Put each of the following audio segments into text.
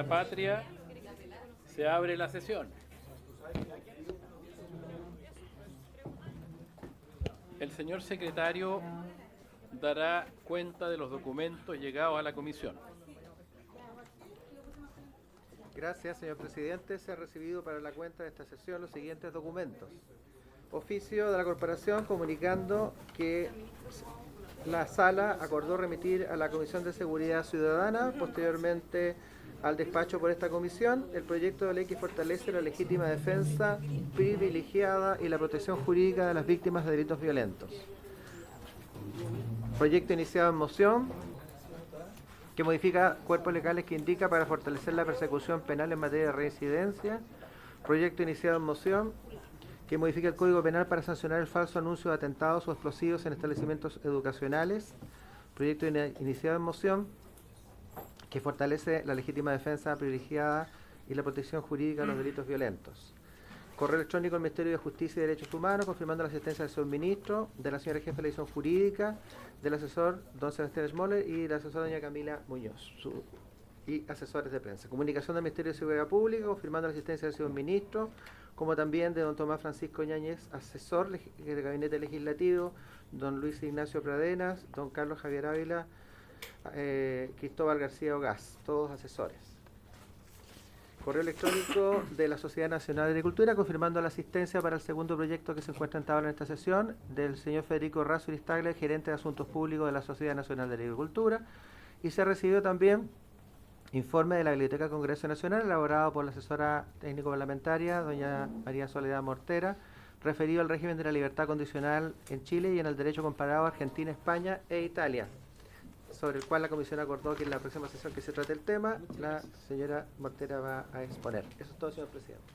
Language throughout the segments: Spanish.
la patria, se abre la sesión. El señor secretario dará cuenta de los documentos llegados a la comisión. Gracias, señor presidente. Se ha recibido para la cuenta de esta sesión los siguientes documentos. Oficio de la Corporación comunicando que la Sala acordó remitir a la Comisión de Seguridad Ciudadana, posteriormente al despacho por esta comisión, el proyecto de ley que fortalece la legítima defensa privilegiada y la protección jurídica de las víctimas de delitos violentos. Proyecto iniciado en moción que modifica cuerpos legales que indica para fortalecer la persecución penal en materia de reincidencia. Proyecto iniciado en moción que modifica el Código Penal para sancionar el falso anuncio de atentados o explosivos en establecimientos educacionales. Proyecto iniciado en moción que fortalece la legítima defensa privilegiada y la protección jurídica de los delitos violentos. Correo electrónico al Ministerio de Justicia y Derechos Humanos confirmando la asistencia del señor ministro, de la señora jefa de la división jurídica, del asesor don Sebastián Schmoller y la asesora doña Camila Muñoz y asesores de prensa. Comunicación del Ministerio de Seguridad Pública confirmando la asistencia del señor ministro, como también de don Tomás Francisco Ñáñez, asesor de Gabinete Legislativo, don Luis Ignacio Pradenas, don Carlos Javier Ávila, Cristóbal García Ogaz, todos asesores. Correo electrónico de la Sociedad Nacional de Agricultura confirmando la asistencia para el segundo proyecto que se encuentra en tabla en esta sesión del señor Federico Razo Iristaglia, gerente de Asuntos Públicos de la Sociedad Nacional de Agricultura, y se ha recibido también informe de la Biblioteca del Congreso Nacional elaborado por la asesora técnico parlamentaria doña María Soledad Mortera, referido al régimen de la libertad condicional en Chile y en el derecho comparado a Argentina, España e Italia, sobre el cual la Comisión acordó que en la próxima sesión que se trate el tema, la señora Mortera va a exponer. Eso es todo, señor presidente.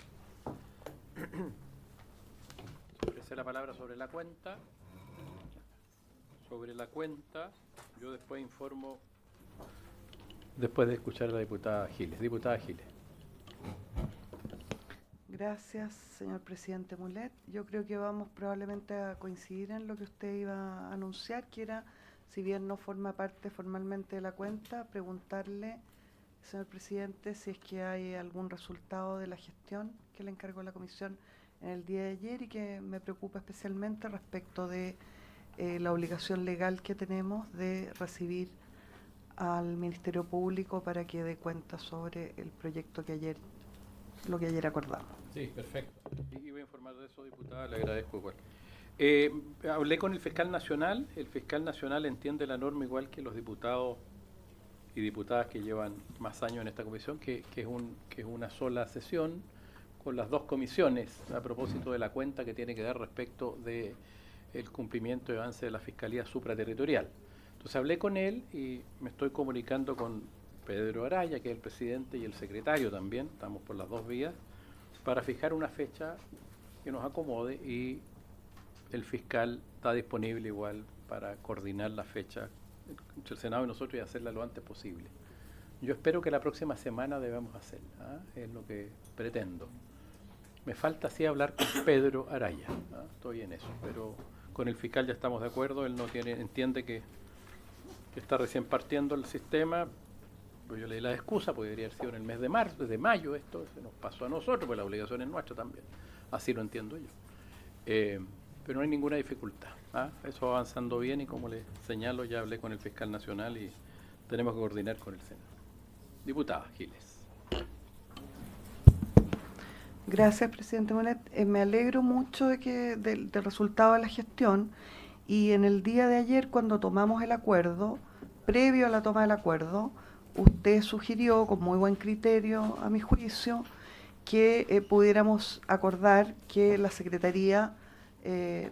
Ofrece la palabra sobre la cuenta. Sobre la cuenta, yo después informo, después de escuchar a la diputada Giles. Diputada Giles. Gracias, señor presidente Mulet. Yo creo que vamos probablemente a coincidir en lo que usted iba a anunciar, que era, si bien no forma parte formalmente de la cuenta, preguntarle, señor presidente, si es que hay algún resultado de la gestión que le encargó la comisión en el día de ayer y que me preocupa especialmente respecto de la obligación legal que tenemos de recibir al Ministerio Público para que dé cuenta sobre el proyecto que ayer, lo que ayer acordamos. Sí, perfecto. Y voy a informar de eso, diputada, le agradezco igual. Hablé con el fiscal nacional entiende la norma igual que los diputados y diputadas que llevan más años en esta comisión, que es una sola sesión con las dos comisiones a propósito de la cuenta que tiene que dar respecto de el cumplimiento y avance de la Fiscalía Supraterritorial. Entonces hablé con él y me estoy comunicando con Pedro Araya, que es el presidente, y el secretario también, estamos por las dos vías, para fijar una fecha que nos acomode, y el fiscal está disponible igual para coordinar la fecha entre el Senado y nosotros y hacerla lo antes posible. Yo espero que la próxima semana debamos hacerla, es lo que pretendo. Me falta sí hablar con Pedro Araya, estoy en eso, pero con el fiscal ya estamos de acuerdo, él entiende que está recién partiendo el sistema, pues yo le di la excusa, porque debería haber sido en el mes de marzo, desde mayo esto se nos pasó a nosotros, pues la obligación es nuestra también, así lo entiendo yo. Pero no hay ninguna dificultad, eso va avanzando bien y como les señalo, ya hablé con el fiscal nacional y tenemos que coordinar con el Senado. Diputada Giles. Gracias, presidente Monet. Me alegro mucho del resultado de la gestión, y en el día de ayer, cuando tomamos el acuerdo, previo a la toma del acuerdo, usted sugirió, con muy buen criterio a mi juicio, que pudiéramos acordar que la Secretaría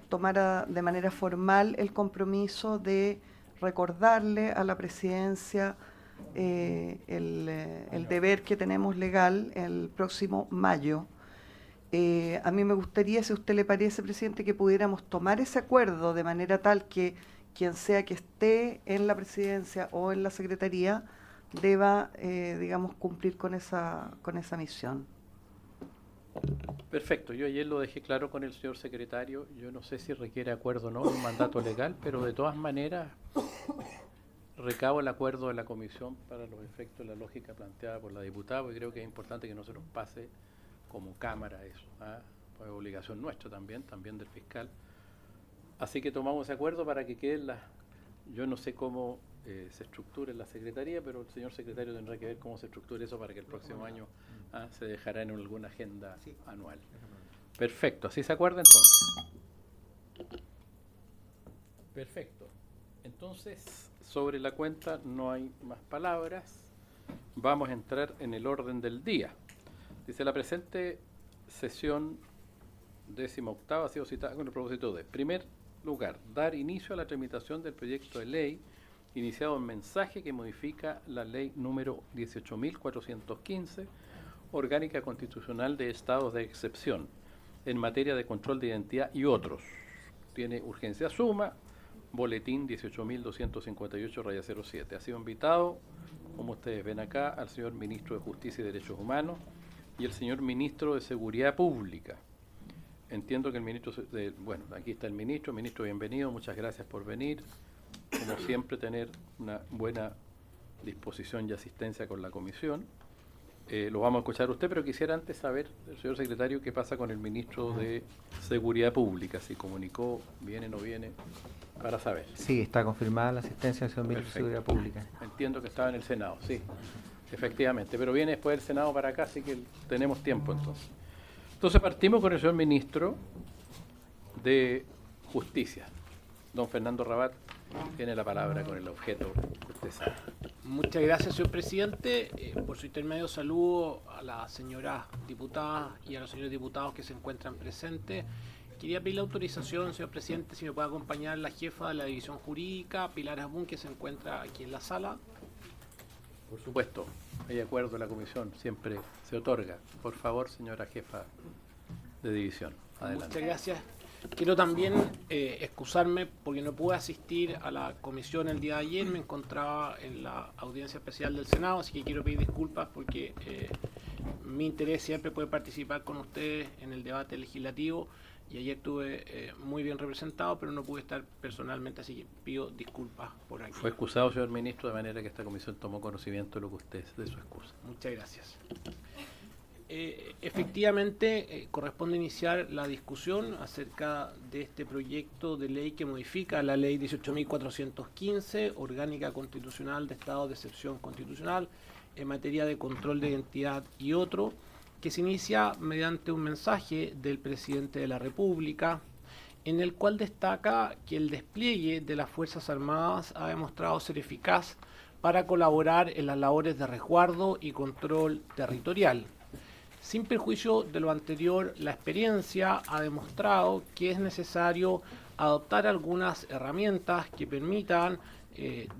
tomara de manera formal el compromiso de recordarle a la Presidencia el deber que tenemos legal el próximo mayo. A mí me gustaría, si a usted le parece, presidente, que pudiéramos tomar ese acuerdo de manera tal que quien sea que esté en la presidencia o en la secretaría deba, digamos, cumplir con esa misión. Perfecto, yo ayer lo dejé claro con el señor secretario, yo no sé si requiere acuerdo o no, un mandato legal, pero de todas maneras recabo el acuerdo de la comisión para los efectos de la lógica planteada por la diputada, porque creo que es importante que no se nos pase como cámara eso, ¿ah? Pues obligación nuestra también del fiscal. Así que tomamos ese acuerdo para que queden las... Yo no sé cómo se estructure en la Secretaría, pero el señor secretario tendrá que ver cómo se estructure eso para que el próximo año se dejará en alguna agenda anual. Perfecto, ¿así se acuerda entonces? Perfecto. Entonces, sobre la cuenta no hay más palabras. Vamos a entrar en el orden del día. Dice, la presente sesión 18ª ha sido citada con el propósito de, primer lugar, dar inicio a la tramitación del proyecto de ley iniciado en mensaje que modifica la ley número 18.415, orgánica constitucional de estados de excepción, en materia de control de identidad y otros. Tiene urgencia suma, boletín 18.258-07. Ha sido invitado, como ustedes ven acá, al señor Ministro de Justicia y Derechos Humanos y el señor Ministro de Seguridad Pública. Entiendo que el ministro, bueno, aquí está el ministro, bienvenido, muchas gracias por venir. Como siempre, tener una buena disposición y asistencia con la comisión. Lo vamos a escuchar a usted, pero quisiera antes saber, señor secretario, qué pasa con el ministro de Seguridad Pública, si comunicó, viene o no viene, para saber. Sí, está confirmada la asistencia del señor ministro de Seguridad Pública. Entiendo que estaba en el Senado, sí, efectivamente, pero viene después del Senado para acá, así que tenemos tiempo entonces. Entonces partimos con el señor ministro de Justicia, don Fernando Rabat. Tiene la palabra con el objeto que usted sabe. Muchas gracias, señor presidente. Por su intermedio saludo a las señoras diputadas y a los señores diputados que se encuentran presentes. Quería pedir la autorización, señor presidente, si me puede acompañar la jefa de la división jurídica, Pilar Asbun, que se encuentra aquí en la sala. Por supuesto, hay acuerdo de la comisión, siempre se otorga. Por favor, señora jefa de división, adelante. Muchas gracias. Quiero también excusarme porque no pude asistir a la comisión el día de ayer, me encontraba en la audiencia especial del Senado, así que quiero pedir disculpas porque mi interés siempre puede participar con ustedes en el debate legislativo y ayer estuve muy bien representado, pero no pude estar personalmente, así que pido disculpas por aquí. Fue excusado, señor ministro, de manera que esta comisión tomó conocimiento de lo que usted, de su excusa. Muchas gracias. Efectivamente, corresponde iniciar la discusión acerca de este proyecto de ley que modifica la ley 18.415, orgánica constitucional de estado de excepción constitucional, en materia de control de identidad y otro, que se inicia mediante un mensaje del presidente de la República, en el cual destaca que el despliegue de las Fuerzas Armadas ha demostrado ser eficaz para colaborar en las labores de resguardo y control territorial. Sin perjuicio de lo anterior, la experiencia ha demostrado que es necesario adoptar algunas herramientas que permitan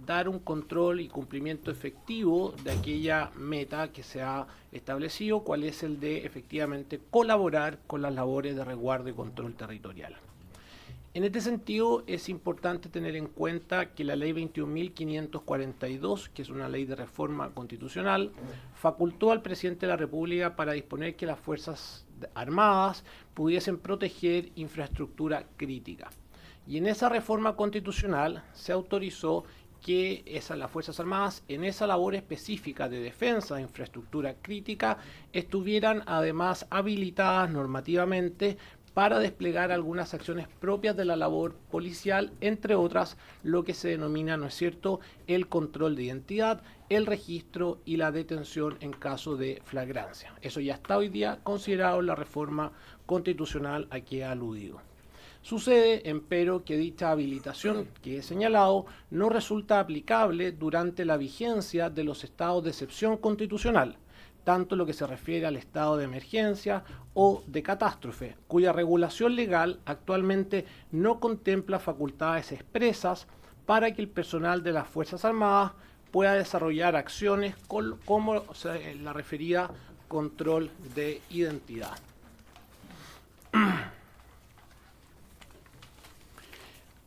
dar un control y cumplimiento efectivo de aquella meta que se ha establecido, cual es el de efectivamente colaborar con las labores de resguardo y control territorial. En este sentido, es importante tener en cuenta que la ley 21.542, que es una ley de reforma constitucional, facultó al presidente de la República para disponer que las Fuerzas Armadas pudiesen proteger infraestructura crítica. Y en esa reforma constitucional se autorizó que las Fuerzas Armadas, en esa labor específica de defensa de infraestructura crítica, estuvieran además habilitadas normativamente para desplegar algunas acciones propias de la labor policial, entre otras lo que se denomina, ¿no es cierto?, el control de identidad, el registro y la detención en caso de flagrancia. Eso ya está hoy día considerado en la reforma constitucional a que he aludido. Sucede, empero, que dicha habilitación que he señalado no resulta aplicable durante la vigencia de los estados de excepción constitucional, tanto lo que se refiere al estado de emergencia o de catástrofe, cuya regulación legal actualmente no contempla facultades expresas para que el personal de las Fuerzas Armadas pueda desarrollar acciones como la referida control de identidad.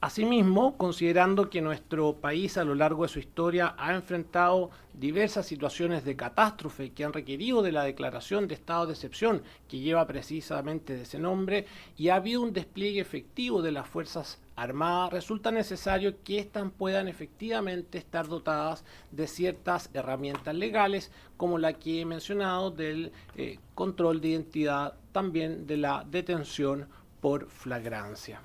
Asimismo, considerando que nuestro país a lo largo de su historia ha enfrentado diversas situaciones de catástrofe que han requerido de la declaración de estado de excepción, que lleva precisamente de ese nombre, y ha habido un despliegue efectivo de las Fuerzas Armadas, resulta necesario que éstas puedan efectivamente estar dotadas de ciertas herramientas legales, como la que he mencionado del control de identidad, también de la detención por flagrancia.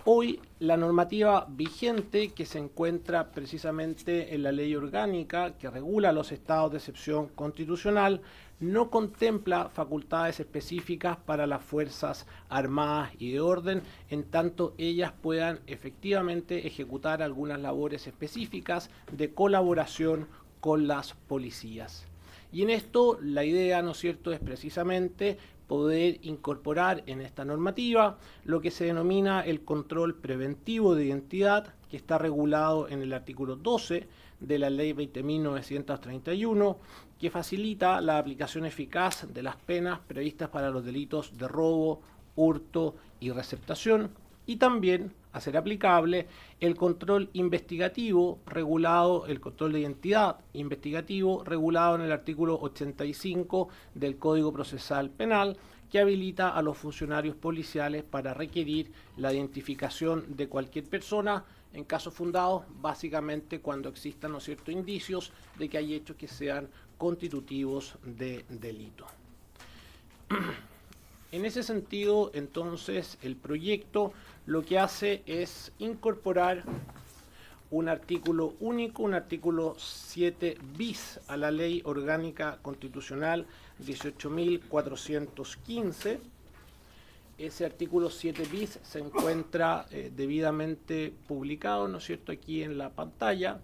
Hoy la normativa vigente, que se encuentra precisamente en la ley orgánica que regula los estados de excepción constitucional, no contempla facultades específicas para las Fuerzas Armadas y de Orden, en tanto ellas puedan efectivamente ejecutar algunas labores específicas de colaboración con las policías. Y en esto la idea, ¿no es cierto?, es precisamente poder incorporar en esta normativa lo que se denomina el control preventivo de identidad, que está regulado en el artículo 12 de la Ley 20.931, que facilita la aplicación eficaz de las penas previstas para los delitos de robo, hurto y receptación, y también hacer aplicable el control investigativo regulado, el control de identidad investigativo regulado en el artículo 85 del Código Procesal Penal, que habilita a los funcionarios policiales para requerir la identificación de cualquier persona en casos fundados, básicamente cuando existan, ¿no es cierto?, indicios de que hay hechos que sean constitutivos de delito. En ese sentido, entonces, el proyecto lo que hace es incorporar un artículo único, un artículo 7 bis a la Ley Orgánica Constitucional 18.415. Ese artículo 7 bis se encuentra debidamente publicado, ¿no es cierto?, aquí en la pantalla,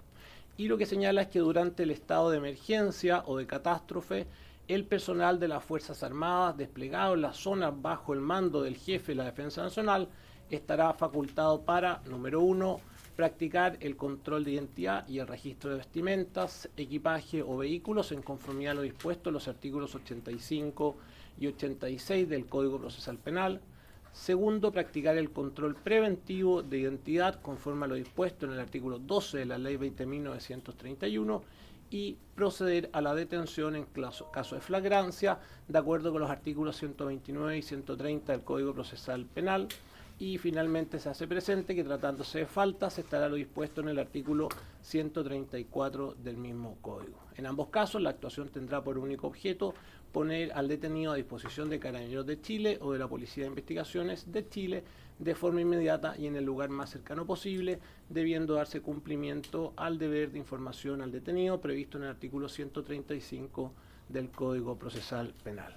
y lo que señala es que durante el estado de emergencia o de catástrofe, el personal de las Fuerzas Armadas desplegado en las zonas bajo el mando del jefe de la Defensa Nacional estará facultado para, número 1, practicar el control de identidad y el registro de vestimentas, equipaje o vehículos en conformidad a lo dispuesto en los artículos 85 y 86 del Código Procesal Penal. Segundo, practicar el control preventivo de identidad conforme a lo dispuesto en el artículo 12 de la Ley 20.931 y proceder a la detención en caso de flagrancia, de acuerdo con los artículos 129 y 130 del Código Procesal Penal. Y finalmente se hace presente que, tratándose de faltas, estará lo dispuesto en el artículo 134 del mismo código. En ambos casos, la actuación tendrá por único objeto poner al detenido a disposición de Carabineros de Chile o de la Policía de Investigaciones de Chile de forma inmediata y en el lugar más cercano posible, debiendo darse cumplimiento al deber de información al detenido previsto en el artículo 135 del Código Procesal Penal.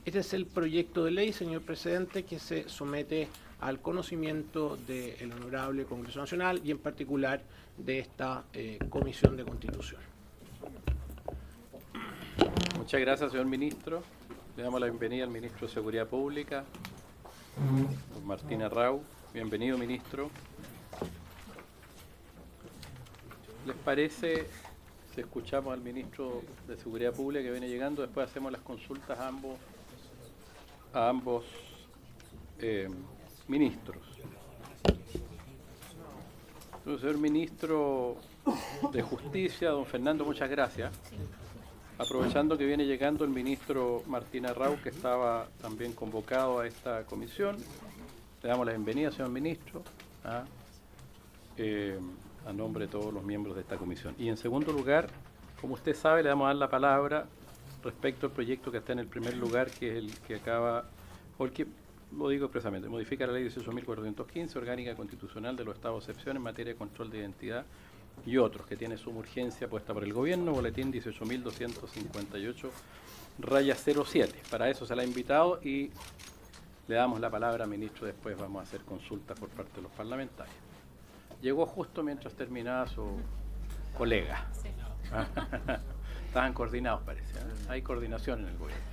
Este es el proyecto de ley, señor presidente, que se somete al conocimiento del Honorable Congreso Nacional y en particular de esta Comisión de Constitución. Muchas gracias, señor ministro. Le damos la bienvenida al ministro de Seguridad Pública, don Martín Arrau. Bienvenido, ministro. ¿Les parece si escuchamos al ministro de Seguridad Pública que viene llegando? Después hacemos las consultas a ambos ministros. Entonces, señor ministro de Justicia, don Fernando, muchas gracias. Aprovechando que viene llegando el ministro Martín Arrau, que estaba también convocado a esta comisión, le damos la bienvenida, señor ministro, a nombre de todos los miembros de esta comisión. Y en segundo lugar, como usted sabe, le vamos a dar la palabra respecto al proyecto que está en el primer lugar, que es el que acaba, porque lo digo expresamente, modifica la ley 18.415, orgánica constitucional de los estados de excepción en materia de control de identidad y otros, que tiene suma urgencia puesta por el gobierno, boletín 18.258-07. Para eso se la ha invitado y le damos la palabra, ministro, después vamos a hacer consultas por parte de los parlamentarios. Llegó justo mientras terminaba su colega. Sí. Estaban coordinados, parece. Hay coordinación en el gobierno.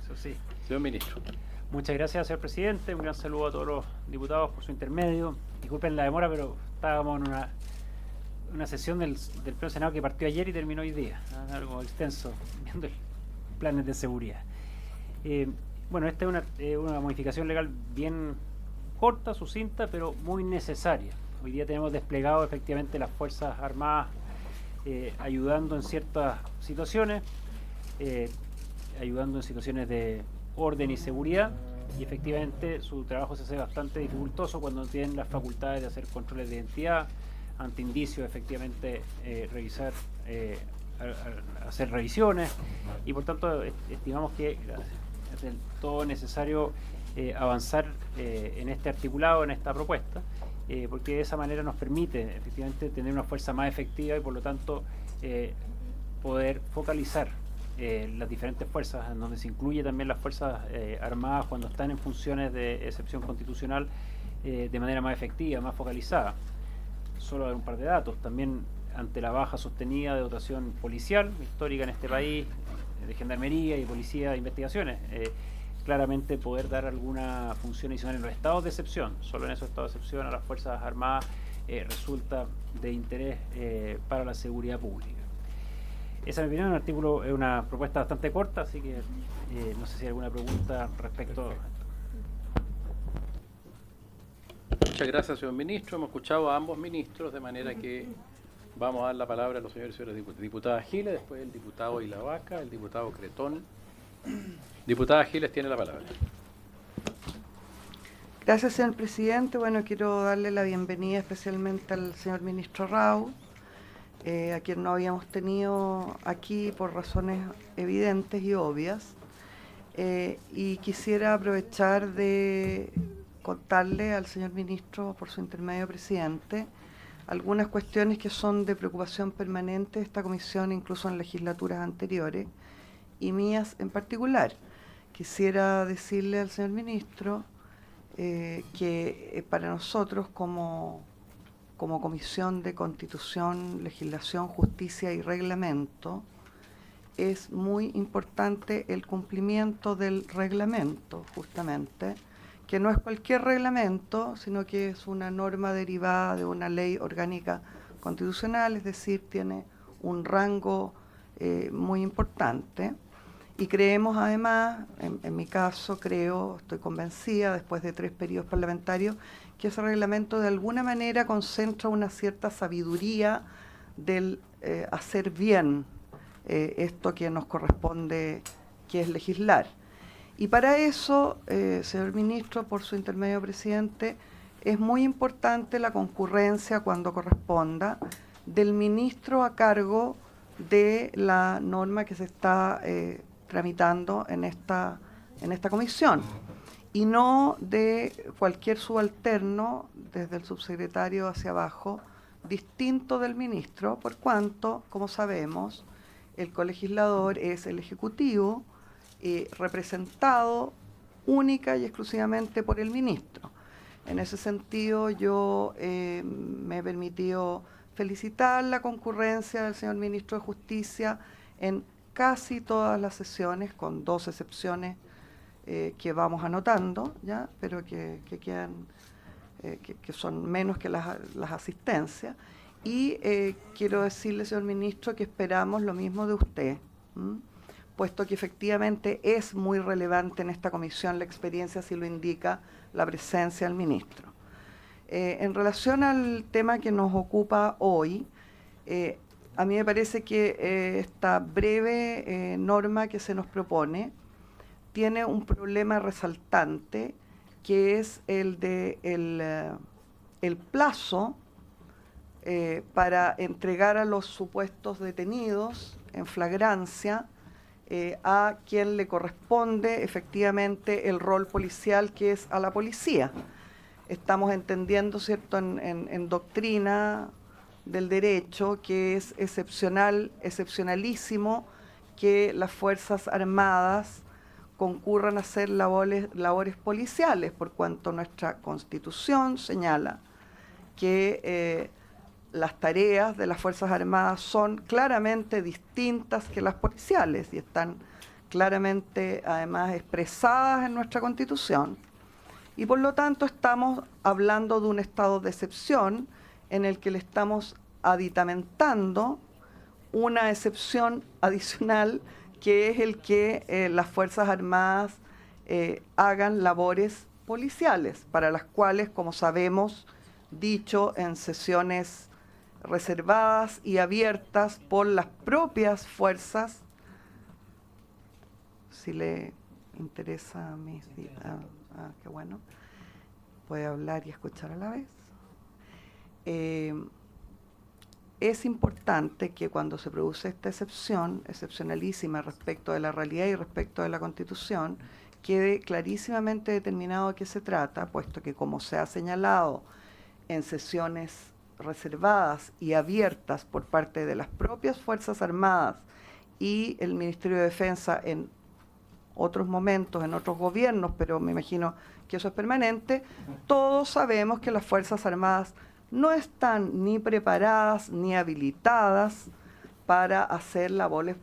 Eso sí. Señor ministro. Muchas gracias, señor presidente. Un gran saludo a todos los diputados por su intermedio. Disculpen la demora, pero estábamos en una sesión del Pleno Senado que partió ayer y terminó hoy día. Algo extenso, viendo planes de seguridad. Bueno, esta es una modificación legal bien corta, sucinta, pero muy necesaria. Hoy día tenemos desplegado efectivamente las Fuerzas Armadas ayudando en ciertas situaciones, ayudando en situaciones de orden y seguridad, y efectivamente su trabajo se hace bastante dificultoso cuando no tienen las facultades de hacer controles de identidad, ante indicios efectivamente revisar, hacer revisiones, y por tanto estimamos que es del todo necesario avanzar en este articulado, en esta propuesta, porque de esa manera nos permite efectivamente tener una fuerza más efectiva y por lo tanto poder focalizar las diferentes fuerzas, en donde se incluye también las Fuerzas Armadas cuando están en funciones de excepción constitucional, de manera más efectiva, más focalizada. Solo dar un par de datos, también ante la baja sostenida de dotación policial histórica en este país, de gendarmería y policía de investigaciones, claramente poder dar alguna función adicional en los estados de excepción, solo en esos estados de excepción a las Fuerzas Armadas resulta de interés para la seguridad pública. Esa es mi opinión, es una propuesta bastante corta, así que no sé si hay alguna pregunta respecto a esto. Muchas gracias, señor ministro. Hemos escuchado a ambos ministros, de manera que vamos a dar la palabra a los señores y señoras diputadas. Diputada Giles, después el diputado Ilavaca, el diputado Cretón. Diputada Giles tiene la palabra. Gracias, señor presidente. Bueno, quiero darle la bienvenida especialmente al señor ministro Rau, a quien no habíamos tenido aquí por razones evidentes y obvias. Y quisiera aprovechar de contarle al señor ministro, por su intermedio presidente, algunas cuestiones que son de preocupación permanente de esta comisión, incluso en legislaturas anteriores, y mías en particular. Quisiera decirle al señor ministro que para nosotros como Comisión de Constitución, Legislación, Justicia y Reglamento, es muy importante el cumplimiento del reglamento, justamente, que no es cualquier reglamento, sino que es una norma derivada de una ley orgánica constitucional, es decir, tiene un rango muy importante. Y creemos además, en mi caso estoy convencida, después de 3 periodos parlamentarios, que ese reglamento de alguna manera concentra una cierta sabiduría del hacer bien esto que nos corresponde, que es legislar. Y para eso, señor ministro, por su intermedio presidente, es muy importante la concurrencia, cuando corresponda, del ministro a cargo de la norma que se está tramitando en esta comisión, y no de cualquier subalterno, desde el subsecretario hacia abajo, distinto del ministro, por cuanto, como sabemos, el colegislador es el Ejecutivo, representado única y exclusivamente por el ministro. En ese sentido, yo me he permitido felicitar la concurrencia del señor ministro de Justicia en casi todas las sesiones, con 2 excepciones que vamos anotando, ¿ya? Pero que quedan, que son menos que las asistencias. Y quiero decirle, señor ministro, que esperamos lo mismo de usted, puesto que efectivamente es muy relevante en esta comisión, la experiencia así lo indica, la presencia del ministro. En relación al tema que nos ocupa hoy, a mí me parece que esta breve norma que se nos propone tiene un problema resaltante, que es el de el plazo para entregar a los supuestos detenidos en flagrancia a quien le corresponde efectivamente el rol policial, que es a la policía. Estamos entendiendo, ¿cierto?, en doctrina del derecho, que es excepcionalísimo que las Fuerzas Armadas concurran a hacer labores policiales, por cuanto nuestra Constitución señala que las tareas de las Fuerzas Armadas son claramente distintas que las policiales y están claramente además expresadas en nuestra Constitución, y por lo tanto estamos hablando de un estado de excepción en el que le estamos aditamentando una excepción adicional, que es el que las Fuerzas Armadas hagan labores policiales, para las cuales, como sabemos, dicho en sesiones reservadas y abiertas por las propias fuerzas, si le interesa a mí, qué bueno, puede hablar y escuchar a la vez. Es importante que cuando se produce esta excepción, excepcionalísima respecto de la realidad y respecto de la Constitución, quede clarísimamente determinado de qué se trata, puesto que, como se ha señalado en sesiones reservadas y abiertas por parte de las propias Fuerzas Armadas y el Ministerio de Defensa en otros momentos, en otros gobiernos, pero me imagino que eso es permanente, todos sabemos que las Fuerzas Armadas no están ni preparadas ni habilitadas para hacer labores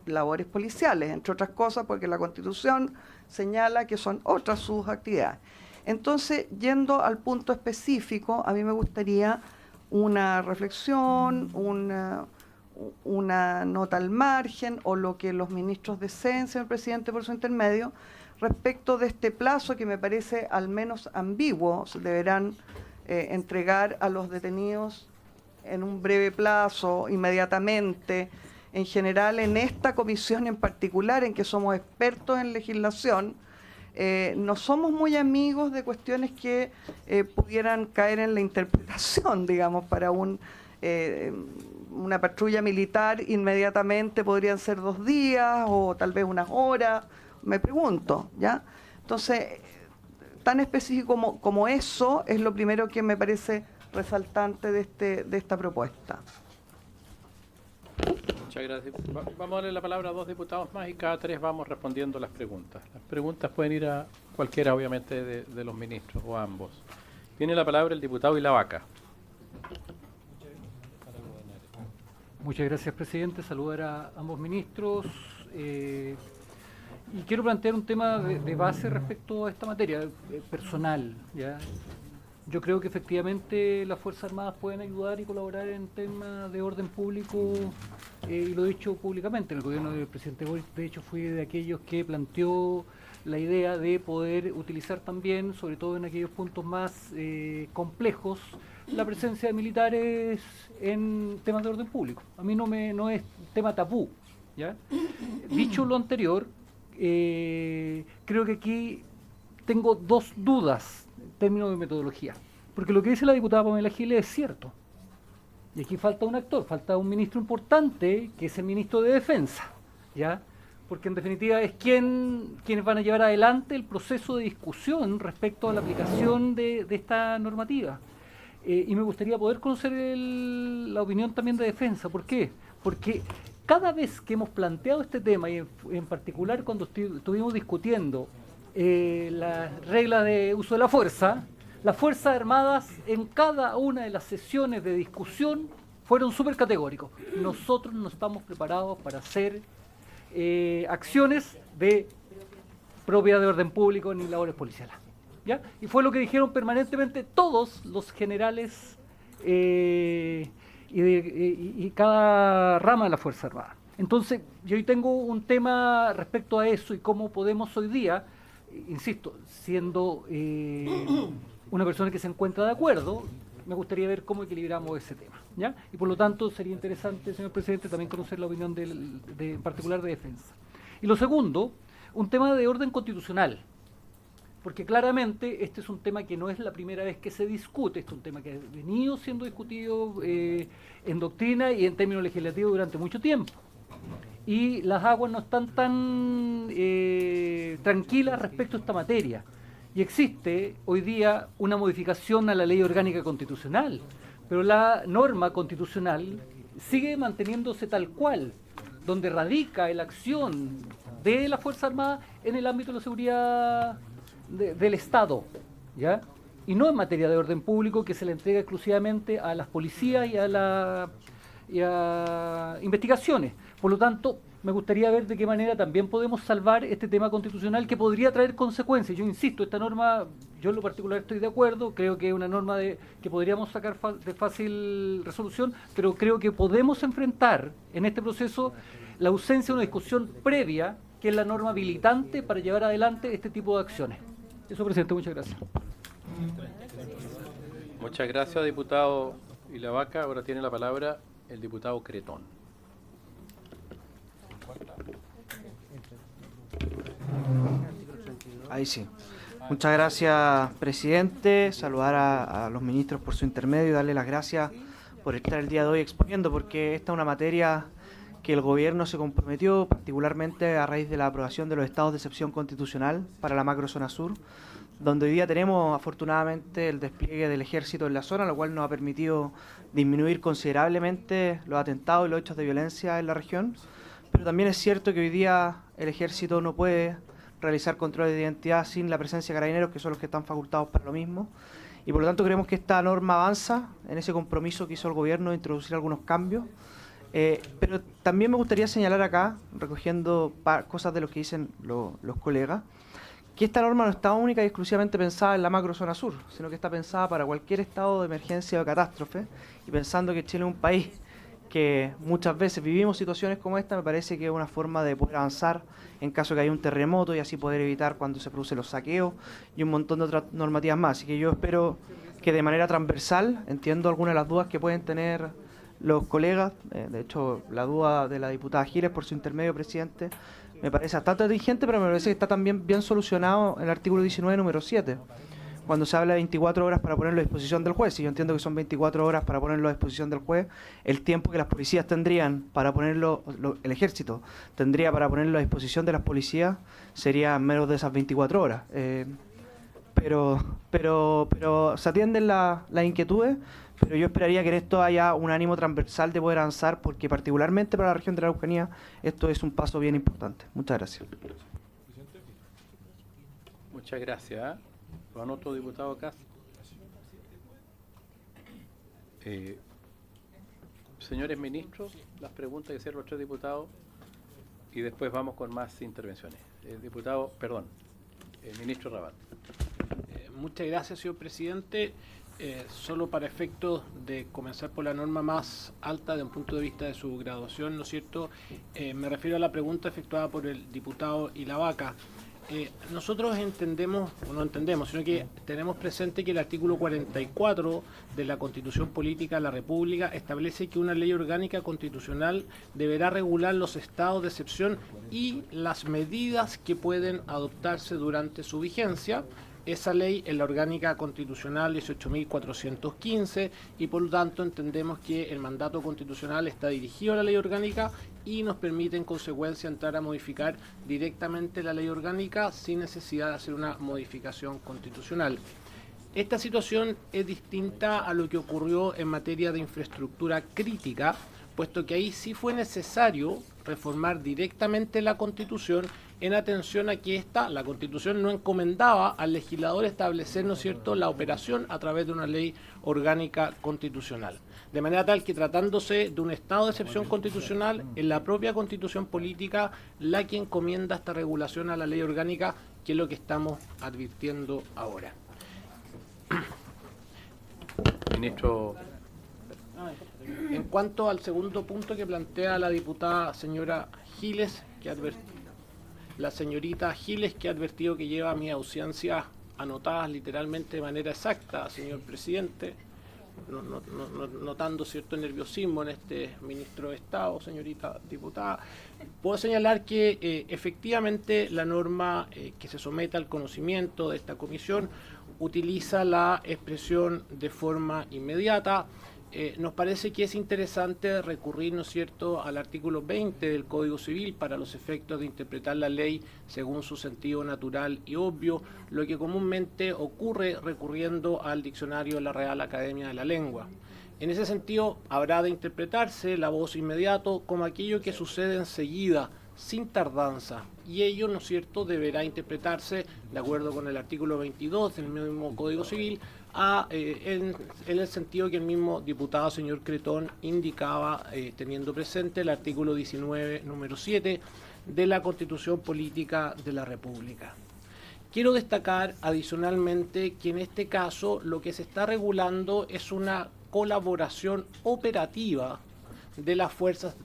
policiales, entre otras cosas porque la Constitución señala que son otras sus actividades. Entonces, yendo al punto específico, a mí me gustaría una reflexión, una nota al margen, o lo que los ministros deseen, señor presidente, por su intermedio, respecto de este plazo que me parece al menos ambiguo. Se deberán entregar a los detenidos en un breve plazo, inmediatamente. En general, en esta comisión en particular, en que somos expertos en legislación, no somos muy amigos de cuestiones que pudieran caer en la interpretación, digamos, para una patrulla militar inmediatamente podrían ser 2 días o tal vez unas horas, me pregunto, ¿ya? Entonces, tan específico como eso es lo primero que me parece resaltante de esta propuesta. Muchas gracias. Vamos a darle la palabra a 2 diputados más y cada 3 vamos respondiendo las preguntas. Las preguntas pueden ir a cualquiera, obviamente, de los ministros o a ambos. Tiene la palabra el diputado Ilavaca. Muchas gracias, presidente. Saludar a ambos ministros. Y quiero plantear un tema de base respecto a esta materia, personal, ¿ya? Yo creo que efectivamente las Fuerzas Armadas pueden ayudar y colaborar en temas de orden público, y lo he dicho públicamente. En el gobierno del presidente Boric, de hecho, fui de aquellos que planteó la idea de poder utilizar también, sobre todo en aquellos puntos más complejos, la presencia de militares en temas de orden público. A mí no es tema tabú, ¿ya? Dicho lo anterior, creo que aquí tengo 2 dudas en términos de metodología, porque lo que dice la diputada Pamela Giles es cierto, y aquí falta un actor, falta un ministro importante, que es el ministro de Defensa, ¿ya? Porque en definitiva es quienes van a llevar adelante el proceso de discusión respecto a la aplicación de esta normativa. Y me gustaría poder conocer la opinión también de Defensa. ¿Por qué? Porque cada vez que hemos planteado este tema, y en particular cuando estuvimos discutiendo las reglas de uso de la fuerza, las Fuerzas Armadas en cada una de las sesiones de discusión fueron súper categóricos. Nosotros no estamos preparados para hacer acciones propias de orden público ni labores policiales, ¿ya? Y fue lo que dijeron permanentemente todos los generales y cada rama de la Fuerza Armada. Entonces, yo hoy tengo un tema respecto a eso y cómo podemos hoy día, insisto, siendo una persona que se encuentra de acuerdo, me gustaría ver cómo equilibramos ese tema, ¿ya? Y por lo tanto sería interesante, señor presidente, también conocer la opinión en particular de Defensa. Y lo segundo, un tema de orden constitucional, porque claramente este es un tema que no es la primera vez que se discute, este es un tema que ha venido siendo discutido en doctrina y en términos legislativos durante mucho tiempo. Y las aguas no están tan tranquilas respecto a esta materia. Y existe hoy día una modificación a la ley orgánica constitucional, pero la norma constitucional sigue manteniéndose tal cual, donde radica la acción de la Fuerza Armada en el ámbito de la seguridad del Estado, ¿ya? Y no en materia de orden público, que se le entrega exclusivamente a las policías y a investigaciones. Por lo tanto, me gustaría ver de qué manera también podemos salvar este tema constitucional que podría traer consecuencias. Yo insisto, esta norma, yo en lo particular estoy de acuerdo, creo que es una norma que podríamos sacar de fácil resolución, pero creo que podemos enfrentar en este proceso la ausencia de una discusión previa, que es la norma habilitante para llevar adelante este tipo de acciones. Eso, presidente, muchas gracias. Muchas gracias, diputado Ilavaca. Ahora tiene la palabra el diputado Cretón. Ahí sí. Muchas gracias, presidente. Saludar a los ministros por su intermedio y darle las gracias por estar el día de hoy exponiendo, porque esta es una materia que el gobierno se comprometió, particularmente a raíz de la aprobación de los estados de excepción constitucional para la macrozona sur, donde hoy día tenemos afortunadamente el despliegue del ejército en la zona, lo cual nos ha permitido disminuir considerablemente los atentados y los hechos de violencia en la región. Pero también es cierto que hoy día el ejército no puede realizar controles de identidad sin la presencia de carabineros, que son los que están facultados para lo mismo. Y por lo tanto creemos que esta norma avanza en ese compromiso que hizo el gobierno de introducir algunos cambios. Pero también me gustaría señalar acá, recogiendo cosas de lo que dicen los colegas, que esta norma no está única y exclusivamente pensada en la macrozona sur, sino que está pensada para cualquier estado de emergencia o catástrofe. Y pensando que Chile es un país que muchas veces vivimos situaciones como esta, me parece que es una forma de poder avanzar en caso de que haya un terremoto y así poder evitar cuando se producen los saqueos y un montón de otras normativas más. Así que yo espero que de manera transversal, entiendo algunas de las dudas que pueden tener los colegas, de hecho la duda de la diputada Giles por su intermedio, presidente, me parece bastante atingente, pero me parece que está también bien solucionado en el artículo 19, número 7, cuando se habla de 24 horas para ponerlo a disposición del juez. Y yo entiendo que son 24 horas para ponerlo a disposición del juez, el tiempo que las policías tendrían para ponerlo, el ejército tendría para ponerlo a disposición de las policías, sería menos de esas 24 horas. Pero se atienden las inquietudes, pero yo esperaría que en esto haya un ánimo transversal de poder avanzar, porque particularmente para la región de la Araucanía esto es un paso bien importante. Muchas gracias. Muchas gracias. Lo anoto, diputado Cas. Señores ministros, las preguntas que hicieron los tres diputados y después vamos con más intervenciones. Ministro Rabat. Muchas gracias, señor presidente. Solo para efectos de comenzar por la norma más alta desde un punto de vista de su graduación, ¿no es cierto? Me refiero a la pregunta efectuada por el diputado Ilavaca. Nosotros entendemos, o no entendemos, sino que tenemos presente que el artículo 44 de la Constitución Política de la República establece que una ley orgánica constitucional deberá regular los estados de excepción y las medidas que pueden adoptarse durante su vigencia. Esa ley es la orgánica constitucional 18.415 y por lo tanto entendemos que el mandato constitucional está dirigido a la ley orgánica y nos permite en consecuencia entrar a modificar directamente la ley orgánica sin necesidad de hacer una modificación constitucional. Esta situación es distinta a lo que ocurrió en materia de infraestructura crítica, puesto que ahí sí fue necesario reformar directamente la Constitución en atención a que la Constitución no encomendaba al legislador establecer, ¿no es cierto?, la operación a través de una ley orgánica constitucional. De manera tal que tratándose de un estado de excepción constitucional, en la propia Constitución Política la que encomienda esta regulación a la ley orgánica, que es lo que estamos advirtiendo ahora. Ministro. En cuanto al segundo punto que plantea la diputada señora Giles, la señorita Giles, que ha advertido que lleva mis ausencias anotadas literalmente de manera exacta, señor presidente, notando cierto nerviosismo en este ministro de Estado, señorita diputada, puedo señalar que efectivamente la norma que se somete al conocimiento de esta comisión utiliza la expresión de forma inmediata. Nos parece que es interesante recurrir, ¿no es cierto?, al artículo 20 del Código Civil para los efectos de interpretar la ley según su sentido natural y obvio, lo que comúnmente ocurre recurriendo al diccionario de la Real Academia de la Lengua. En ese sentido, habrá de interpretarse la voz inmediato como aquello que sucede enseguida, sin tardanza, y ello, ¿no es cierto?, deberá interpretarse, de acuerdo con el artículo 22 del mismo Código Civil, en el sentido que el mismo diputado señor Cretón indicaba, teniendo presente el artículo 19, número 7 de la Constitución Política de la República. Quiero destacar adicionalmente que en este caso lo que se está regulando es una colaboración operativa de las Fuerzas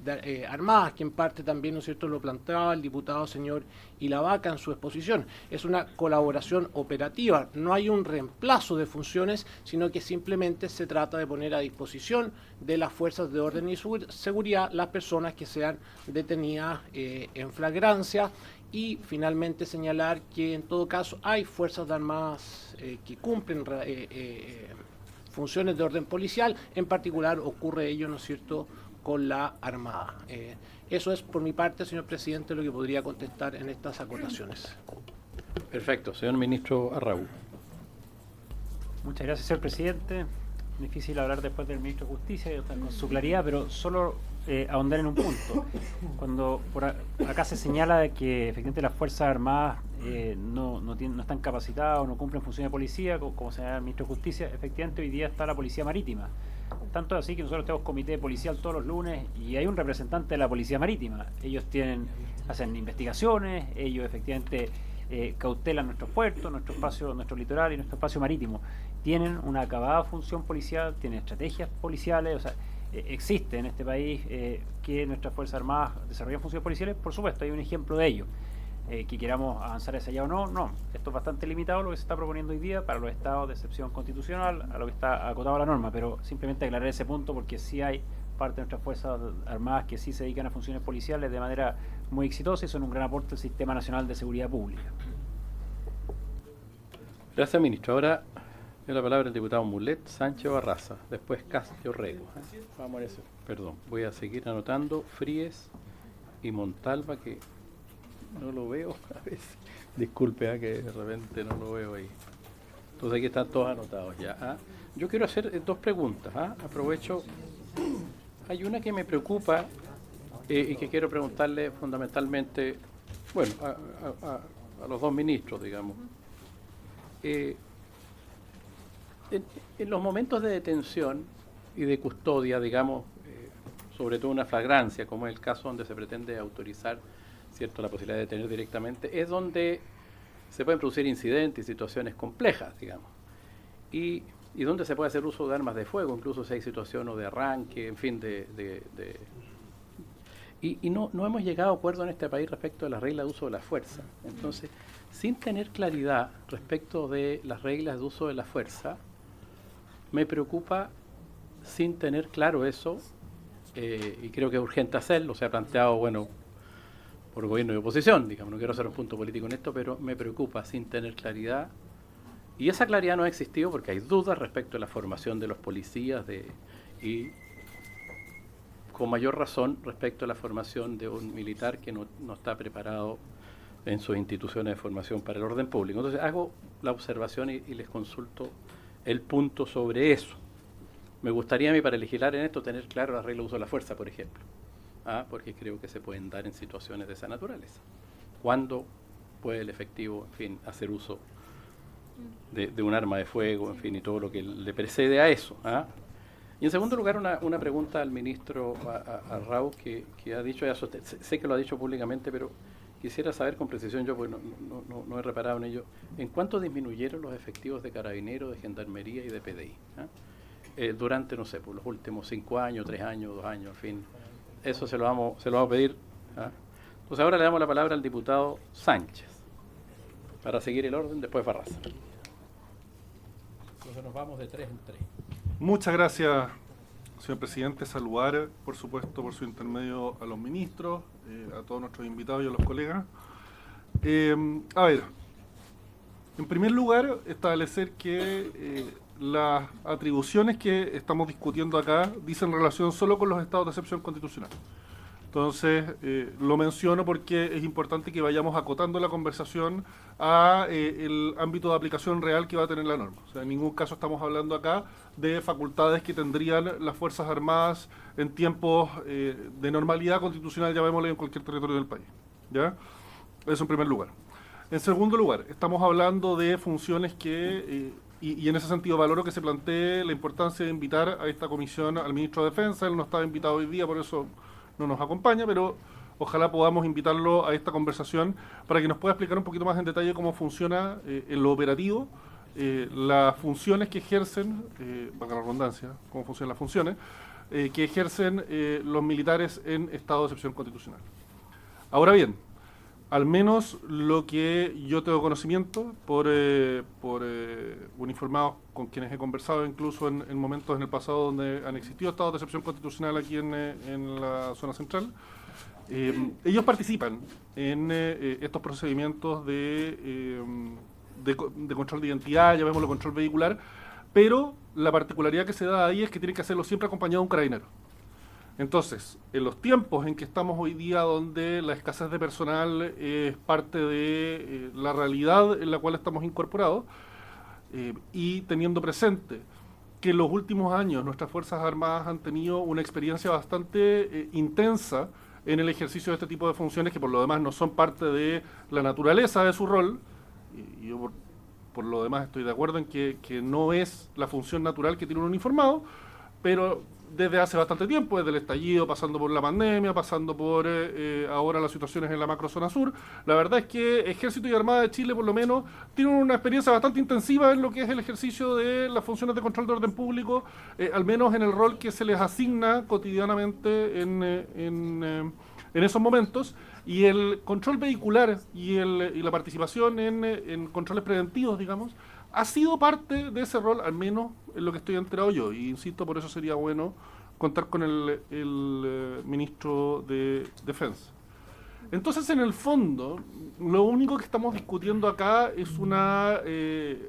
Armadas, que en parte también, ¿no es cierto?, lo planteaba el diputado señor Ilavaca en su exposición. Es una colaboración operativa, no hay un reemplazo de funciones, sino que simplemente se trata de poner a disposición de las fuerzas de orden y seguridad las personas que sean detenidas en flagrancia. Y finalmente señalar que en todo caso hay fuerzas armadas que cumplen funciones de orden policial, en particular ocurre ello, ¿no es cierto?, con la Armada. Eso es por mi parte, señor presidente, lo que podría contestar en estas acotaciones. Perfecto. Señor ministro Arrau. Muchas gracias, señor presidente. Difícil hablar después del ministro de Justicia, con su claridad, pero solo ahondar en un punto. Cuando acá se señala de que efectivamente las Fuerzas Armadas no están capacitadas o no cumplen funciones de policía, como señala el ministro de Justicia, efectivamente hoy día está la Policía Marítima. Tanto así que nosotros tenemos comité policial todos los lunes y hay un representante de la Policía Marítima. Ellos hacen investigaciones, ellos efectivamente cautelan nuestros puertos, nuestro espacio, nuestro litoral y nuestro espacio marítimo. Tienen una acabada función policial, tienen estrategias policiales, o sea, existe en este país que nuestras Fuerzas Armadas desarrollan funciones policiales, por supuesto, hay un ejemplo de ello. Que queramos avanzar hacia allá o no, no. Esto es bastante limitado lo que se está proponiendo hoy día para los estados de excepción constitucional, a lo que está acotado la norma, pero simplemente aclarar ese punto porque sí hay parte de nuestras Fuerzas Armadas que sí se dedican a funciones policiales de manera muy exitosa y son un gran aporte al Sistema Nacional de Seguridad Pública. Gracias, ministro. Ahora tiene la palabra el diputado Mulet, Sánchez Barraza, después Castillo Rego. Vamos a eso. Perdón, voy a seguir anotando Fríes y Montalva, que no lo veo a veces. Disculpe, que de repente no lo veo ahí. Entonces aquí están todos anotados ya. Yo quiero hacer dos preguntas. Aprovecho. Hay una que me preocupa y que quiero preguntarle fundamentalmente, bueno, a los dos ministros, digamos. En los momentos de detención y de custodia, digamos, sobre todo una flagrancia, como es el caso donde se pretende autorizar, ¿cierto?, la posibilidad de detener directamente, es donde se pueden producir incidentes y situaciones complejas, digamos, y donde se puede hacer uso de armas de fuego, incluso si hay situación o de arranque, en fin, y no hemos llegado a acuerdo en este país respecto de las reglas de uso de la fuerza. Entonces, sin tener claridad respecto de las reglas de uso de la fuerza, me preocupa, sin tener claro eso, y creo que es urgente hacerlo, se ha planteado, bueno, por gobierno y oposición, digamos, no quiero hacer un punto político en esto, pero me preocupa sin tener claridad, y esa claridad no ha existido porque hay dudas respecto a la formación de los policías y con mayor razón respecto a la formación de un militar que no está preparado en sus instituciones de formación para el orden público. Entonces hago la observación y les consulto el punto sobre eso. Me gustaría a mí, para legislar en esto, tener claro las reglas de uso de la fuerza, por ejemplo, porque creo que se pueden dar en situaciones de esa naturaleza. ¿Cuándo puede el efectivo, en fin, hacer uso de un arma de fuego, en fin, y todo lo que le precede a eso? Y en segundo lugar, una pregunta al ministro Arrau, que ha dicho, sé que lo ha dicho públicamente, pero quisiera saber con precisión, yo pues no he reparado en ello, ¿en cuánto disminuyeron los efectivos de Carabineros, de Gendarmería y de PDI? Durante, no sé, por los últimos 5 años, 3 años, 2 años, en fin. Eso se lo vamos a pedir. Entonces ahora le damos la palabra al diputado Sánchez, para seguir el orden, después Barraza. Entonces nos vamos de 3 en 3. Muchas gracias, señor presidente. Saludar, por supuesto, por su intermedio a los ministros, a todos nuestros invitados y a los colegas. A ver, en primer lugar, establecer que las atribuciones que estamos discutiendo acá dicen relación solo con los estados de excepción constitucional. Entonces, lo menciono porque es importante que vayamos acotando la conversación a el ámbito de aplicación real que va a tener la norma. O sea, en ningún caso estamos hablando acá de facultades que tendrían las Fuerzas Armadas en tiempos de normalidad constitucional, llamémosle, en cualquier territorio del país. ¿Ya? Eso en primer lugar. En segundo lugar, estamos hablando de funciones que... Y en ese sentido valoro que se plantee la importancia de invitar a esta comisión al ministro de Defensa. Él no estaba invitado hoy día, por eso no nos acompaña, pero ojalá podamos invitarlo a esta conversación para que nos pueda explicar un poquito más en detalle cómo funciona en lo operativo, las funciones que ejercen, valga la redundancia, cómo funcionan las funciones, que ejercen los militares en estado de excepción constitucional. Ahora bien, al menos lo que yo tengo conocimiento por uniformados con quienes he conversado, incluso en momentos en el pasado donde han existido estados de excepción constitucional aquí en la zona central, ellos participan en estos procedimientos de control de identidad, llamémoslo control vehicular, pero la particularidad que se da ahí es que tiene que hacerlo siempre acompañado de un carabinero. Entonces, en los tiempos en que estamos hoy día, donde la escasez de personal es parte de la realidad en la cual estamos incorporados, y teniendo presente que en los últimos años nuestras Fuerzas Armadas han tenido una experiencia bastante intensa en el ejercicio de este tipo de funciones, que por lo demás no son parte de la naturaleza de su rol, y yo por lo demás estoy de acuerdo en que no es la función natural que tiene un uniformado, pero desde hace bastante tiempo, desde el estallido, pasando por la pandemia, pasando por ahora las situaciones en la macrozona sur, la verdad es que Ejército y Armada de Chile por lo menos tienen una experiencia bastante intensiva en lo que es el ejercicio de las funciones de control de orden público, al menos en el rol que se les asigna cotidianamente en esos momentos, y el control vehicular y la participación en controles preventivos, digamos, ha sido parte de ese rol, al menos en lo que estoy enterado yo, y insisto, por eso sería bueno contar con el ministro de Defensa. Entonces, en el fondo, lo único que estamos discutiendo acá es una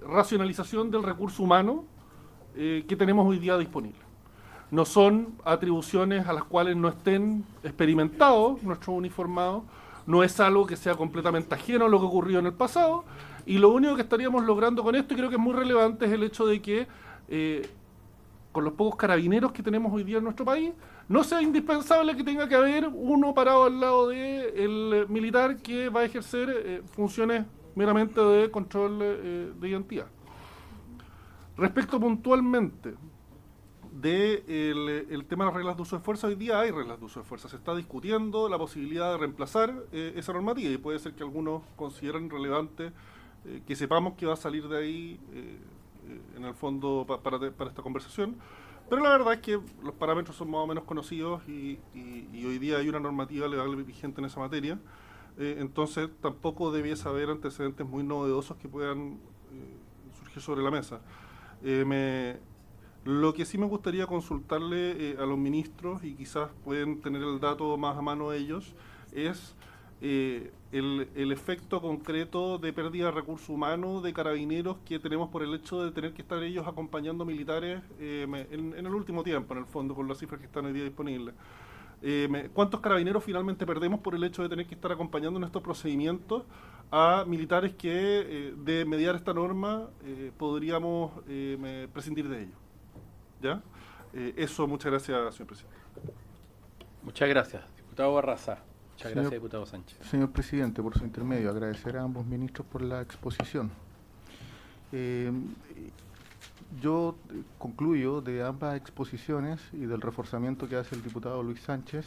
racionalización del recurso humano que tenemos hoy día disponible. No son atribuciones a las cuales no estén experimentados nuestros uniformados, no es algo que sea completamente ajeno a lo que ocurrió en el pasado, y lo único que estaríamos logrando con esto, y creo que es muy relevante, es el hecho de que con los pocos carabineros que tenemos hoy día en nuestro país, no sea indispensable que tenga que haber uno parado al lado del militar que va a ejercer funciones meramente de control de identidad. Respecto puntualmente del tema de las reglas de uso de fuerza, hoy día hay reglas de uso de fuerza. Se está discutiendo la posibilidad de reemplazar esa normativa, y puede ser que algunos consideren relevante que sepamos que va a salir de ahí en el fondo para esta conversación, pero la verdad es que los parámetros son más o menos conocidos y hoy día hay una normativa legal vigente en esa materia, entonces tampoco debiese haber antecedentes muy novedosos que puedan surgir sobre la mesa. Lo que sí me gustaría consultarle a los ministros, y quizás pueden tener el dato más a mano ellos, es el efecto concreto de pérdida de recursos humanos de carabineros que tenemos por el hecho de tener que estar ellos acompañando militares en el último tiempo, en el fondo, con las cifras que están hoy día disponibles. ¿Cuántos carabineros finalmente perdemos por el hecho de tener que estar acompañando en estos procedimientos a militares que, de mediar esta norma, podríamos prescindir de ellos? ¿Ya? Eso, muchas gracias, señor presidente. Muchas gracias, diputado Barraza. Muchas gracias, diputado Sánchez. Señor presidente, por su intermedio, agradecer a ambos ministros por la exposición. Yo concluyo de ambas exposiciones y del reforzamiento que hace el diputado Luis Sánchez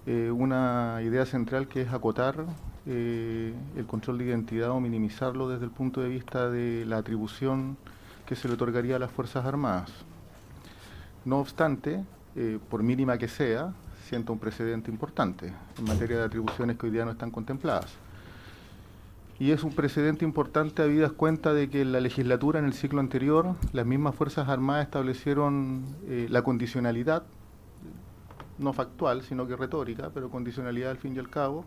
una idea central, que es acotar el control de identidad o minimizarlo desde el punto de vista de la atribución que se le otorgaría a las Fuerzas Armadas. No obstante, por mínima que sea, sienta un precedente importante en materia de atribuciones que hoy día no están contempladas. Y es un precedente importante habidas cuenta de que en la legislatura, en el ciclo anterior, las mismas Fuerzas Armadas establecieron la condicionalidad, no factual, sino que retórica, pero condicionalidad al fin y al cabo,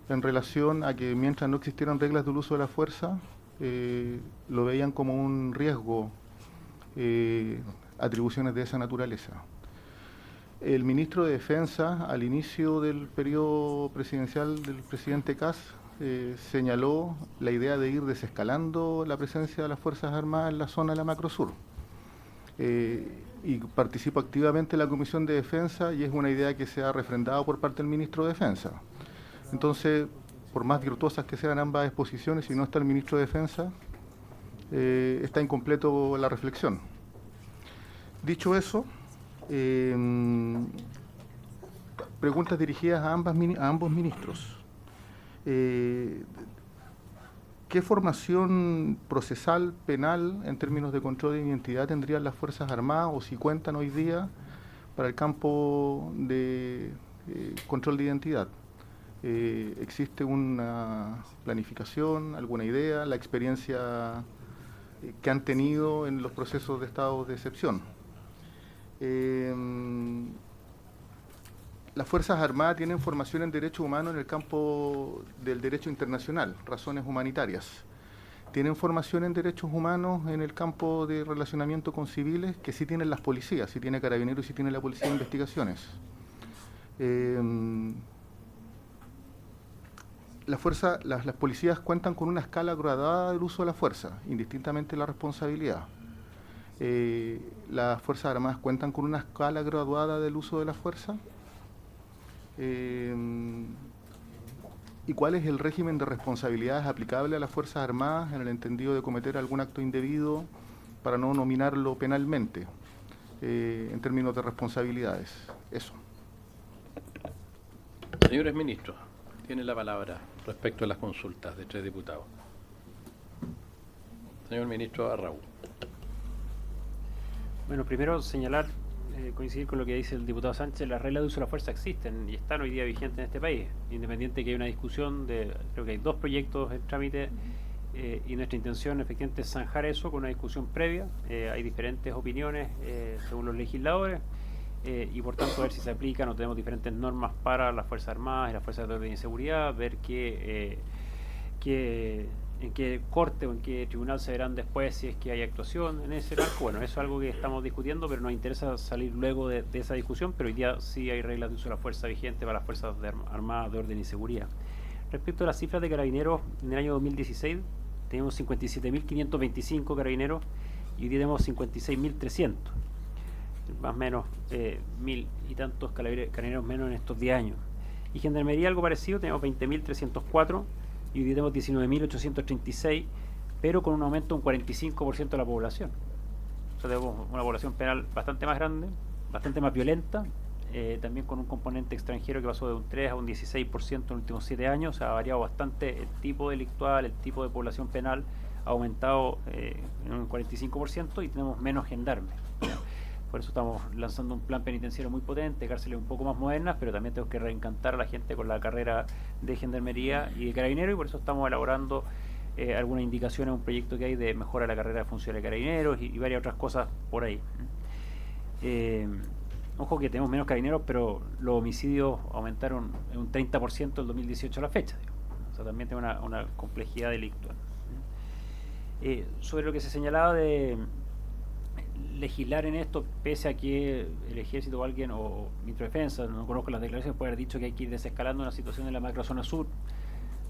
en relación a que mientras no existieran reglas del uso de la fuerza, lo veían como un riesgo atribuciones de esa naturaleza. El ministro de Defensa, al inicio del periodo presidencial del presidente Kast, señaló la idea de ir desescalando la presencia de las Fuerzas Armadas en la zona de la Macrosur. Y participó activamente en la Comisión de Defensa, y es una idea que se ha refrendado por parte del ministro de Defensa. Entonces, por más virtuosas que sean ambas exposiciones, si no está el ministro de Defensa, está incompleto la reflexión. Dicho eso, preguntas dirigidas a ambos ministros. ¿Qué formación procesal penal en términos de control de identidad tendrían las Fuerzas Armadas, o si cuentan hoy día, para el campo de control de identidad. ¿Existe una planificación, alguna idea, la experiencia que han tenido en los procesos de estados de excepción? Las Fuerzas Armadas tienen formación en derechos humanos en el campo del derecho internacional, razones humanitarias. Tienen formación en derechos humanos en el campo de relacionamiento con civiles, que sí tienen las policías, sí tiene Carabineros y sí tiene la Policía de Investigaciones. Las policías cuentan con una escala graduada del uso de la fuerza, indistintamente de la responsabilidad. Las Fuerzas Armadas cuentan con una escala graduada del uso de la fuerza. ¿Y cuál es el régimen de responsabilidades aplicable a las Fuerzas Armadas en el entendido de cometer algún acto indebido para no nominarlo penalmente en términos de responsabilidades? Eso. Señores ministros, tiene la palabra respecto a las consultas de 3 diputados. Señor ministro Arrau. Bueno, primero señalar, coincidir con lo que dice el diputado Sánchez, las reglas de uso de la fuerza existen y están hoy día vigentes en este país, independiente de que hay una discusión de, creo que hay 2 proyectos en trámite y nuestra intención efectivamente es zanjar eso con una discusión previa. Hay diferentes opiniones según los legisladores y por tanto ver si se aplican o tenemos diferentes normas para las Fuerzas Armadas y las Fuerzas de Orden y Seguridad, ver en qué corte o en qué tribunal se verán después si es que hay actuación en ese marco. Bueno, eso es algo que estamos discutiendo, pero nos interesa salir luego de esa discusión, pero hoy día sí hay reglas de uso de la fuerza vigente para las Fuerzas Armadas de Orden y Seguridad. Respecto a las cifras de carabineros, en el año 2016 teníamos 57.525 carabineros y hoy día tenemos 56.300. Más o menos 1.000 y tantos carabineros menos en estos 10 años. Y Gendarmería algo parecido, tenemos 20.304 y hoy día tenemos 19.836, pero con un aumento de un 45% de la población. O sea, tenemos una población penal bastante más grande, bastante más violenta, también con un componente extranjero que pasó de un 3 a un 16% en los últimos 7 años. O sea, ha variado bastante el tipo delictual, el tipo de población penal, ha aumentado en un 45% y tenemos menos gendarmes. Por eso estamos lanzando un plan penitenciario muy potente, cárceles un poco más modernas, pero también tenemos que reencantar a la gente con la carrera de Gendarmería y de Carabineros, y por eso estamos elaborando algunas indicaciones, un proyecto que hay de mejora de la carrera de funcionarios de Carabineros y varias otras cosas por ahí. Ojo que tenemos menos Carabineros, pero los homicidios aumentaron en un 30% del 2018 a la fecha. Digamos. O sea, también tiene una complejidad delictual. Sobre lo que se señalaba de legislar en esto, pese a que el ejército o alguien, o ministro de Defensa, no conozco las declaraciones, puede haber dicho que hay que ir desescalando una situación en la macrozona sur.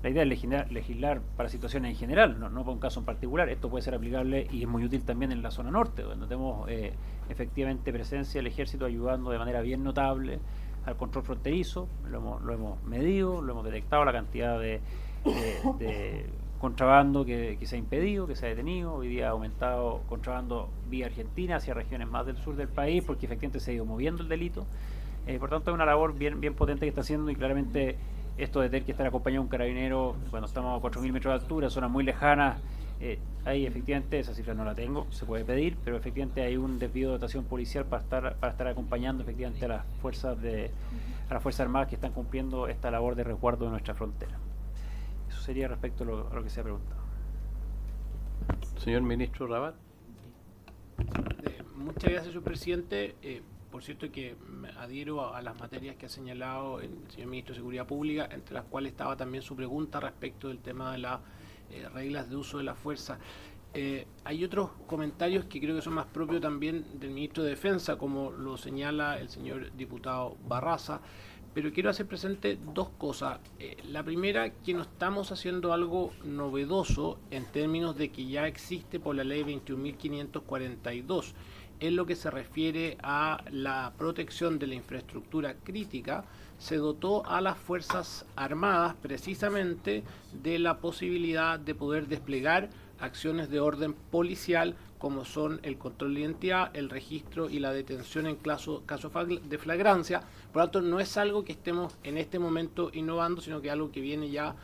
La idea es legislar para situaciones en general, no para un caso en particular. Esto puede ser aplicable y es muy útil también en la zona norte, donde tenemos efectivamente presencia del ejército ayudando de manera bien notable al control fronterizo. Lo hemos medido, lo hemos detectado, la cantidad de contrabando que se ha impedido, que se ha detenido. Hoy día ha aumentado contrabando vía Argentina hacia regiones más del sur del país, porque efectivamente se ha ido moviendo el delito. Por tanto, es una labor bien potente que está haciendo, y claramente esto de tener que estar acompañado de un carabinero cuando estamos a 4.000 metros de altura, zonas muy lejanas, ahí efectivamente, esa cifra no la tengo, se puede pedir, pero efectivamente hay un desvío de dotación policial para estar acompañando efectivamente a las Fuerzas Armadas que están cumpliendo esta labor de resguardo de nuestra frontera. Eso sería respecto a lo que se ha preguntado. Señor ministro Rabat. Muchas gracias, señor presidente. Por cierto que me adhiero a las materias que ha señalado el señor ministro de Seguridad Pública, entre las cuales estaba también su pregunta respecto del tema de las reglas de uso de la fuerza. Hay otros comentarios que creo que son más propios también del ministro de Defensa, como lo señala el señor diputado Barraza, pero quiero hacer presente 2 cosas. La primera, que no estamos haciendo algo novedoso en términos de que ya existe por la ley 21.542. En lo que se refiere a la protección de la infraestructura crítica, se dotó a las Fuerzas Armadas precisamente de la posibilidad de poder desplegar acciones de orden policial, como son el control de identidad, el registro y la detención en caso de flagrancia. Por lo tanto, no es algo que estemos en este momento innovando, sino que algo que viene ya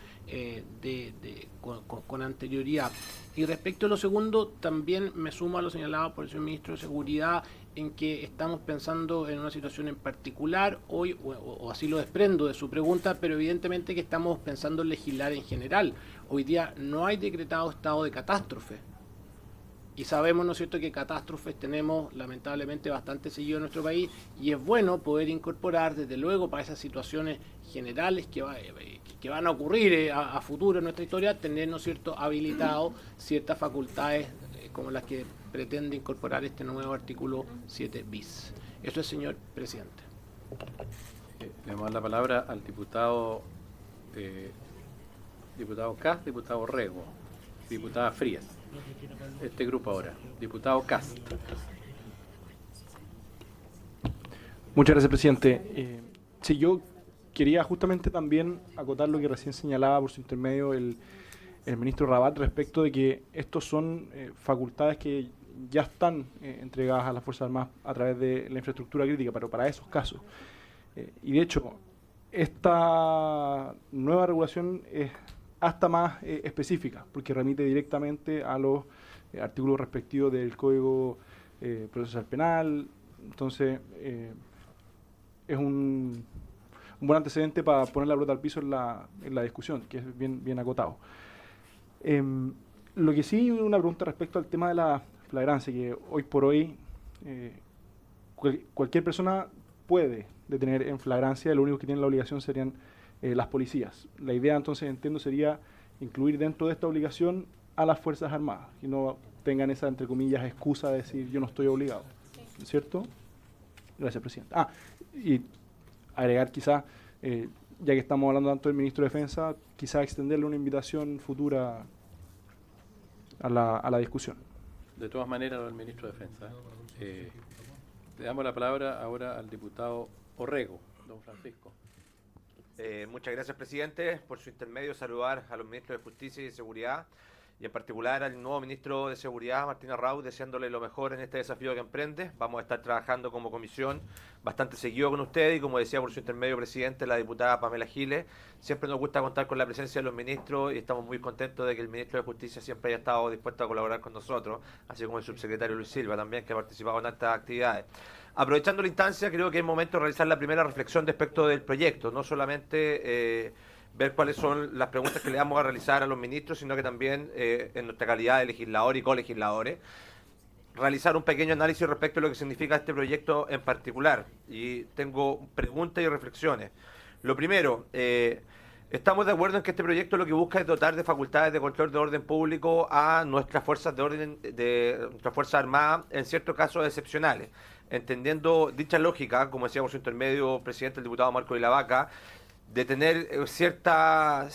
con anterioridad. Y respecto a lo segundo, también me sumo a lo señalado por el señor Ministro de Seguridad, en que estamos pensando en una situación en particular hoy, o así lo desprendo de su pregunta, pero evidentemente que estamos pensando en legislar en general. Hoy día no hay decretado estado de catástrofe. Y sabemos, ¿no es cierto?, que catástrofes tenemos lamentablemente bastante seguido en nuestro país, y es bueno poder incorporar, desde luego, para esas situaciones generales que van a ocurrir a futuro en nuestra historia, tener, ¿no es cierto?, habilitado ciertas facultades como las que pretende incorporar este nuevo artículo 7 bis. Eso es, señor presidente. Le damos la palabra al diputado Kast, diputado Rego, diputada Frías. Este grupo ahora. Diputado Kast. Muchas gracias, presidente. Sí, yo quería justamente también acotar lo que recién señalaba por su intermedio el ministro Rabat respecto de que estos son facultades que ya están entregadas a las Fuerzas Armadas a través de la infraestructura crítica, pero para esos casos. Y de hecho, esta nueva regulación es hasta más específica, porque remite directamente a los artículos respectivos del Código Procesal Penal. Entonces, es un buen antecedente para poner la pelota al piso en la discusión, que es bien acotado. Lo que sí, una pregunta respecto al tema de la flagrancia, que hoy por hoy cualquier persona puede detener en flagrancia, lo único que tienen la obligación serían las policías. La idea, entonces, entiendo, sería incluir dentro de esta obligación a las Fuerzas Armadas, y no tengan esa, entre comillas, excusa de decir yo no estoy obligado. ¿Cierto? Gracias, presidente. Y agregar quizá, ya que estamos hablando tanto del ministro de Defensa, quizá extenderle una invitación futura a la discusión. De todas maneras, al ministro de Defensa. Le damos la palabra ahora al diputado Orrego, don Francisco. Muchas gracias, presidente. Por su intermedio, saludar a los ministros de Justicia y de Seguridad, y en particular al nuevo ministro de Seguridad, Martín Arrau, deseándole lo mejor en este desafío que emprende. Vamos a estar trabajando como comisión bastante seguido con ustedes, y como decía por su intermedio, presidente, la diputada Pamela Giles. Siempre nos gusta contar con la presencia de los ministros, y estamos muy contentos de que el ministro de Justicia siempre haya estado dispuesto a colaborar con nosotros, así como el subsecretario Luis Silva también, que ha participado en estas actividades. Aprovechando la instancia, creo que es momento de realizar la primera reflexión respecto del proyecto, no solamente ver cuáles son las preguntas que le vamos a realizar a los ministros, sino que también, en nuestra calidad de legisladores y colegisladores, realizar un pequeño análisis respecto a lo que significa este proyecto en particular. Y tengo preguntas y reflexiones. Lo primero, estamos de acuerdo en que este proyecto lo que busca es dotar de facultades de control de orden público a nuestras fuerzas de orden, de nuestras Fuerzas Armadas, en ciertos casos excepcionales. Entendiendo dicha lógica, como decía por su intermedio, presidente, el diputado Marco de la Vaca, de tener de estar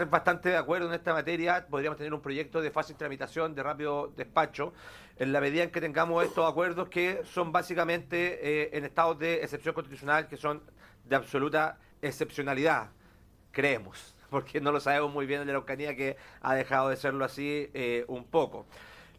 bastante de acuerdo en esta materia, podríamos tener un proyecto de fácil tramitación, de rápido despacho, en la medida en que tengamos estos acuerdos que son básicamente en estados de excepción constitucional, que son de absoluta excepcionalidad, creemos, porque no lo sabemos muy bien en la Araucanía, que ha dejado de serlo así un poco.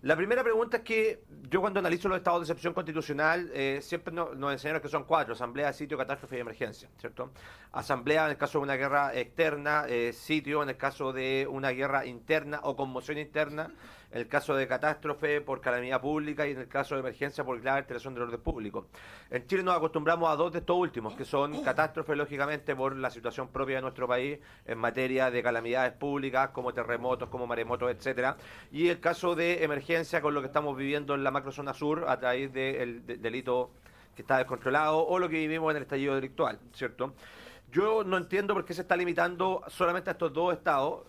La primera pregunta es que yo, cuando analizo los estados de excepción constitucional, siempre nos enseñaron que son 4: asamblea, sitio, catástrofe y emergencia, ¿cierto? Asamblea en el caso de una guerra externa, sitio en el caso de una guerra interna o conmoción interna, en el caso de catástrofe por calamidad pública, y en el caso de emergencia por grave alteración del orden público. En Chile nos acostumbramos a 2 de estos últimos, que son catástrofe, lógicamente, por la situación propia de nuestro país en materia de calamidades públicas, como terremotos, como maremotos, etcétera, y el caso de emergencia con lo que estamos viviendo en la macrozona sur a través del delito que está descontrolado, o lo que vivimos en el estallido delictual, ¿cierto? Yo no entiendo por qué se está limitando solamente a estos 2 estados,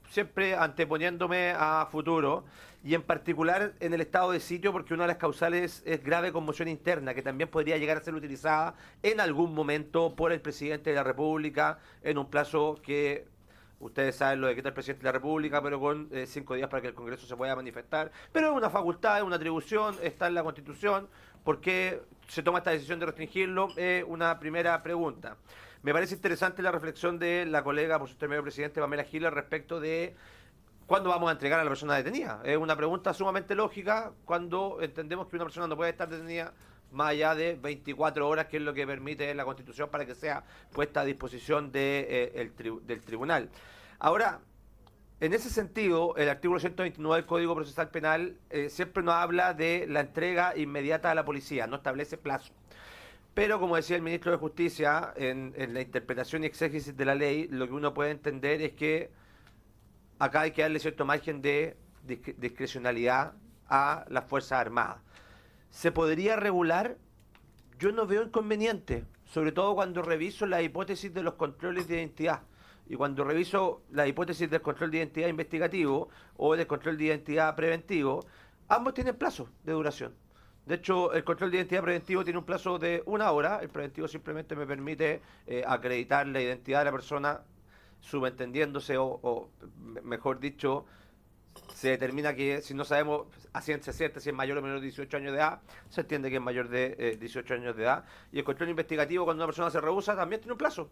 siempre anteponiéndome a futuro, y en particular en el estado de sitio, porque una de las causales es grave conmoción interna, que también podría llegar a ser utilizada en algún momento por el presidente de la República en un plazo que ustedes saben lo de quitar el presidente de la República, pero con 5 días para que el Congreso se pueda manifestar. Pero es una facultad, es una atribución, está en la Constitución. ¿Por qué se toma esta decisión de restringirlo? Es una primera pregunta. Me parece interesante la reflexión de la colega, por su intermedio, presidente Pamela Giles, respecto de ¿cuándo vamos a entregar a la persona detenida? Es una pregunta sumamente lógica cuando entendemos que una persona no puede estar detenida más allá de 24 horas, que es lo que permite la Constitución para que sea puesta a disposición del tribunal. Ahora, en ese sentido, el artículo 129 del Código Procesal Penal siempre nos habla de la entrega inmediata a la policía, no establece plazo. Pero, como decía el ministro de Justicia, en la interpretación y exégesis de la ley, lo que uno puede entender es que acá hay que darle cierto margen de discrecionalidad a las Fuerzas Armadas. ¿Se podría regular? Yo no veo inconveniente, sobre todo cuando reviso la hipótesis de los controles de identidad. Y cuando reviso la hipótesis del control de identidad investigativo o del control de identidad preventivo, ambos tienen plazo de duración. De hecho, el control de identidad preventivo tiene un plazo de 1 hora, el preventivo simplemente me permite acreditar la identidad de la persona, subentendiéndose o mejor dicho, se determina que si no sabemos a ciencia cierta si es mayor o menor de 18 años de edad, se entiende que es mayor de 18 años de edad. Y el control investigativo, cuando una persona se rehúsa, también tiene un plazo,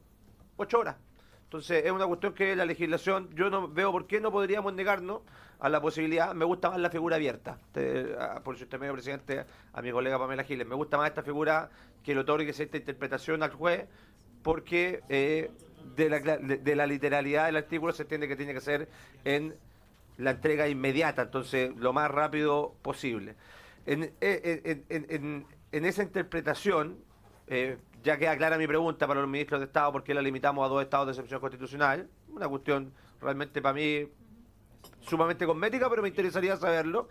8 horas. Entonces, es una cuestión que la legislación, yo no veo por qué no podríamos negarnos a la posibilidad. Me gusta más la figura abierta, por su intermedio, presidente, a mi colega Pamela Giles. Me gusta más esta figura que le otorgue cierta interpretación al juez, porque de la literalidad del artículo se entiende que tiene que ser en la entrega inmediata, entonces lo más rápido posible. En esa interpretación, ya queda clara mi pregunta para los ministros de Estado, ¿por qué la limitamos a 2 estados de excepción constitucional? Una cuestión realmente para mí sumamente cosmética, pero me interesaría saberlo.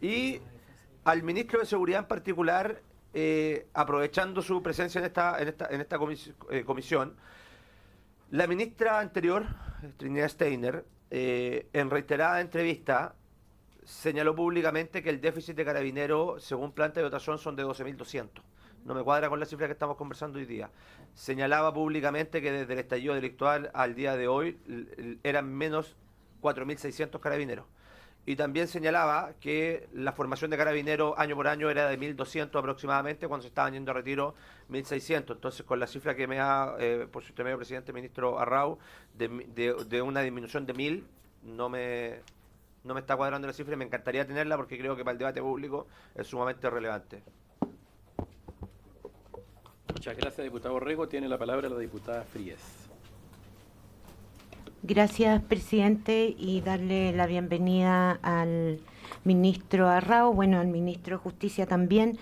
Y al ministro de Seguridad en particular, aprovechando su presencia en esta comisión, la ministra anterior, Trinidad Steiner, en reiterada entrevista, señaló públicamente que el déficit de Carabineros, según planta de dotación, son de 12.200. No me cuadra con la cifra que estamos conversando hoy día. Señalaba públicamente que desde el estallido delictual al día de hoy eran menos 4.600 carabineros. Y también señalaba que la formación de carabineros año por año era de 1.200 aproximadamente, cuando se estaban yendo a retiro 1.600. Entonces, con la cifra que me da, por su intermedio, presidente ministro Arrau, de una disminución de 1.000, no me está cuadrando la cifra y me encantaría tenerla porque creo que para el debate público es sumamente relevante. Muchas gracias, diputado Rego. Tiene la palabra la diputada Frías. Gracias, presidente, y darle la bienvenida al ministro Arrau, bueno, al ministro de Justicia también.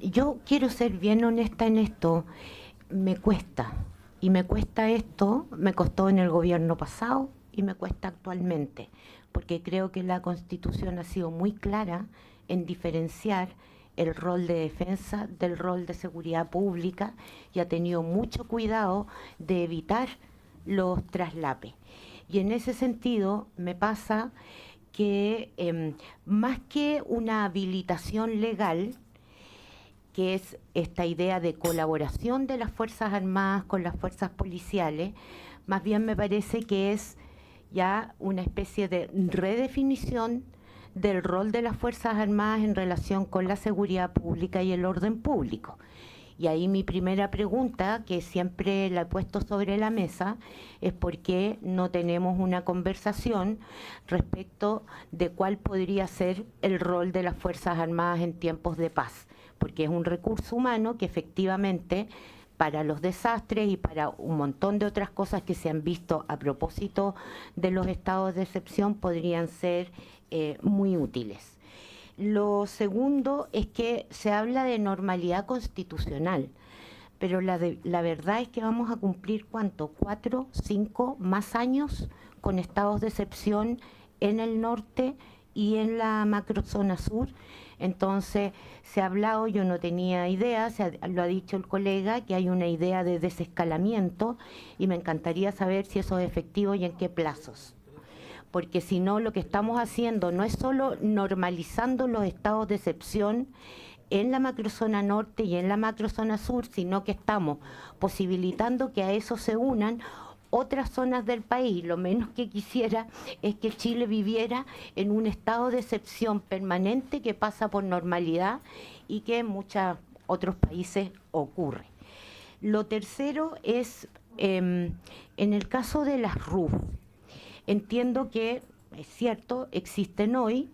Yo quiero ser bien honesta en esto. Me cuesta, y me cuesta esto, me costó en el gobierno pasado y me cuesta actualmente, porque creo que la Constitución ha sido muy clara en diferenciar el rol de defensa del rol de seguridad pública y ha tenido mucho cuidado de evitar los traslapes. Y en ese sentido me pasa que más que una habilitación legal, que es esta idea de colaboración de las Fuerzas Armadas con las fuerzas policiales, más bien me parece que es ya una especie de redefinición del rol de las Fuerzas Armadas en relación con la seguridad pública y el orden público. Y ahí mi primera pregunta, que siempre la he puesto sobre la mesa, es por qué no tenemos una conversación respecto de cuál podría ser el rol de las Fuerzas Armadas en tiempos de paz, porque es un recurso humano que efectivamente para los desastres y para un montón de otras cosas que se han visto a propósito de los estados de excepción podrían ser muy útiles. Lo segundo es que se habla de normalidad constitucional, pero la verdad es que vamos a cumplir, ¿cuánto? 4, 5 más años con estados de excepción en el norte y en la macrozona sur. Entonces, se ha hablado, yo no tenía idea, lo ha dicho el colega, que hay una idea de desescalamiento y me encantaría saber si eso es efectivo y en qué plazos. Porque si no, lo que estamos haciendo no es solo normalizando los estados de excepción en la macrozona norte y en la macrozona sur, sino que estamos posibilitando que a eso se unan otras zonas del país. Lo menos que quisiera es que Chile viviera en un estado de excepción permanente que pasa por normalidad y que en muchos otros países ocurre. Lo tercero es, en el caso de las RUF, entiendo que es cierto, existen hoy.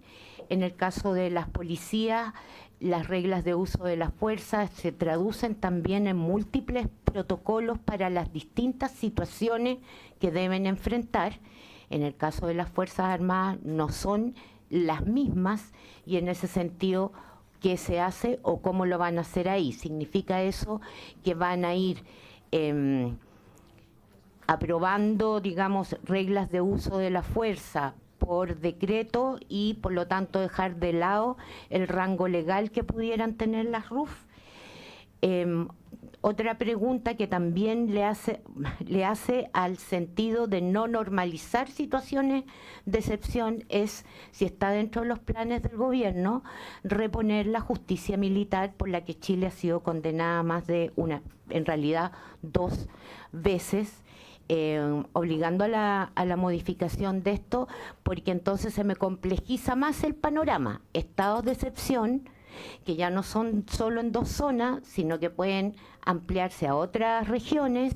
En el caso de las policías, las reglas de uso de la fuerza se traducen también en múltiples protocolos para las distintas situaciones que deben enfrentar. En el caso de las Fuerzas Armadas no son las mismas, y en ese sentido, ¿qué se hace o cómo lo van a hacer ahí? ¿Significa eso que van a ir aprobando, digamos, reglas de uso de la fuerza por decreto y por lo tanto dejar de lado el rango legal que pudieran tener las RUF? Otra pregunta que también le hace al sentido de no normalizar situaciones de excepción es si está dentro de los planes del gobierno reponer la justicia militar por la que Chile ha sido condenada más de en realidad 2 veces, obligando a la modificación de esto, porque entonces se me complejiza más el panorama. Estados de excepción que ya no son solo en 2 zonas, sino que pueden ampliarse a otras regiones,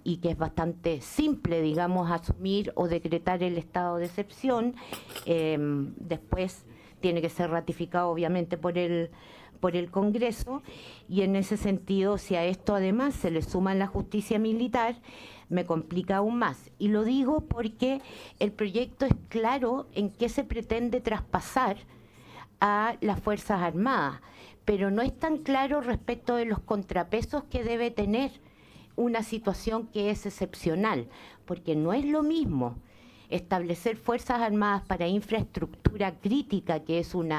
y que es bastante simple, digamos, asumir o decretar el estado de excepción. Después tiene que ser ratificado, obviamente, por el Congreso, y en ese sentido, si a esto además se le suma la justicia militar, me complica aún más. Y lo digo porque el proyecto es claro en qué se pretende traspasar a las Fuerzas Armadas, pero no es tan claro respecto de los contrapesos que debe tener una situación que es excepcional, porque no es lo mismo establecer Fuerzas Armadas para infraestructura crítica, que es un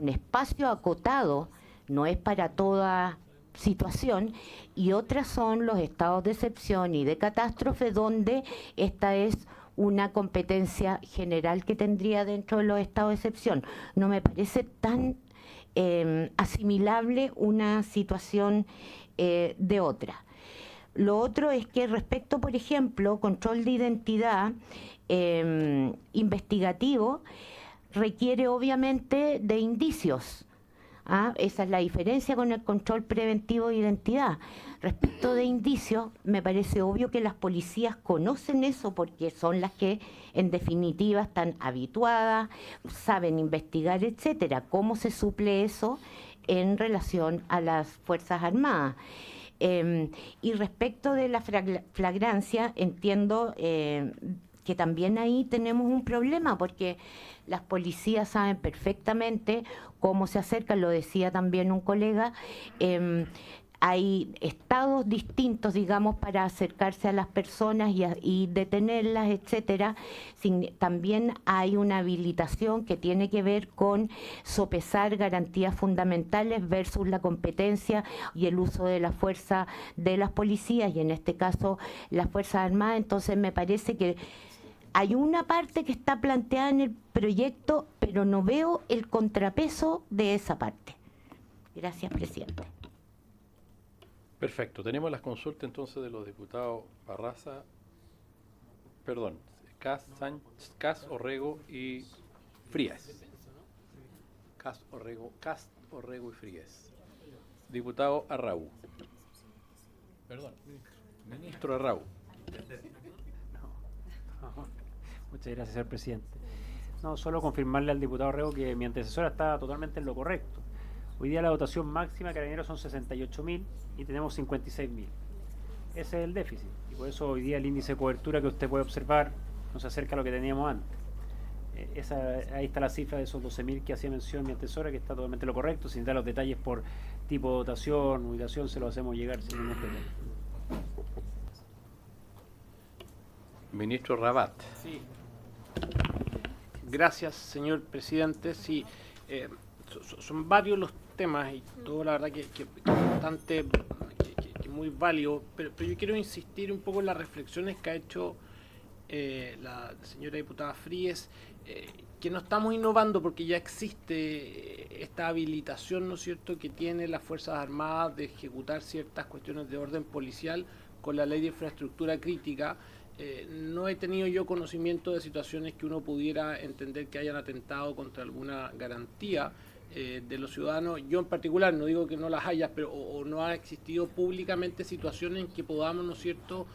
espacio acotado, no es para toda situación, y otras son los estados de excepción y de catástrofe, donde esta es una competencia general que tendría dentro de los estados de excepción. No me parece tan asimilable una situación de otra. Lo otro es que respecto, por ejemplo, control de identidad investigativo, requiere obviamente de indicios. Esa es la diferencia con el control preventivo de identidad. Respecto de indicios, me parece obvio que las policías conocen eso, porque son las que en definitiva están habituadas, saben investigar, etcétera. ¿Cómo se suple eso en relación a las Fuerzas Armadas? Y respecto de la flagrancia, entiendo que también ahí tenemos un problema, porque las policías saben perfectamente cómo se acercan, lo decía también un colega. Hay estados distintos, digamos, para acercarse a las personas y detenerlas, etcétera. También hay una habilitación que tiene que ver con sopesar garantías fundamentales versus la competencia y el uso de la fuerza de las policías, y en este caso las Fuerzas Armadas. Entonces me parece que hay una parte que está planteada en el proyecto, pero no veo el contrapeso de esa parte. Gracias, presidente. Perfecto. Tenemos las consultas entonces de los diputados Cas, Orrego y Frías. Cas, Orrego y Frías. Diputado Arrau. Perdón. Ministro Arrau. Muchas gracias, señor presidente. No, solo confirmarle al diputado Orrego que mi antecesora está totalmente en lo correcto. Hoy día la dotación máxima de Carabineros son 68.000 y tenemos 56.000. Ese es el déficit, y por eso hoy día el índice de cobertura que usted puede observar no se acerca a lo que teníamos antes. Ahí está la cifra de esos 12.000 que hacía mención mi antecesora, que está totalmente lo correcto. Sin dar los detalles por tipo de dotación, ubicación, se lo hacemos llegar sin ningún problema. Ministro Rabat. Sí. Gracias, señor presidente. Sí, son varios los temas y todo, la verdad, que bastante que muy válido, pero yo quiero insistir un poco en las reflexiones que ha hecho la señora diputada Fríes, que no estamos innovando porque ya existe esta habilitación, ¿no es cierto?, que tienen las Fuerzas Armadas de ejecutar ciertas cuestiones de orden policial con la Ley de Infraestructura Crítica. No he tenido yo conocimiento de situaciones que uno pudiera entender que hayan atentado contra alguna garantía de los ciudadanos, yo en particular, no digo que no las haya, pero o no ha existido públicamente situaciones en que podamos, ¿no es cierto?,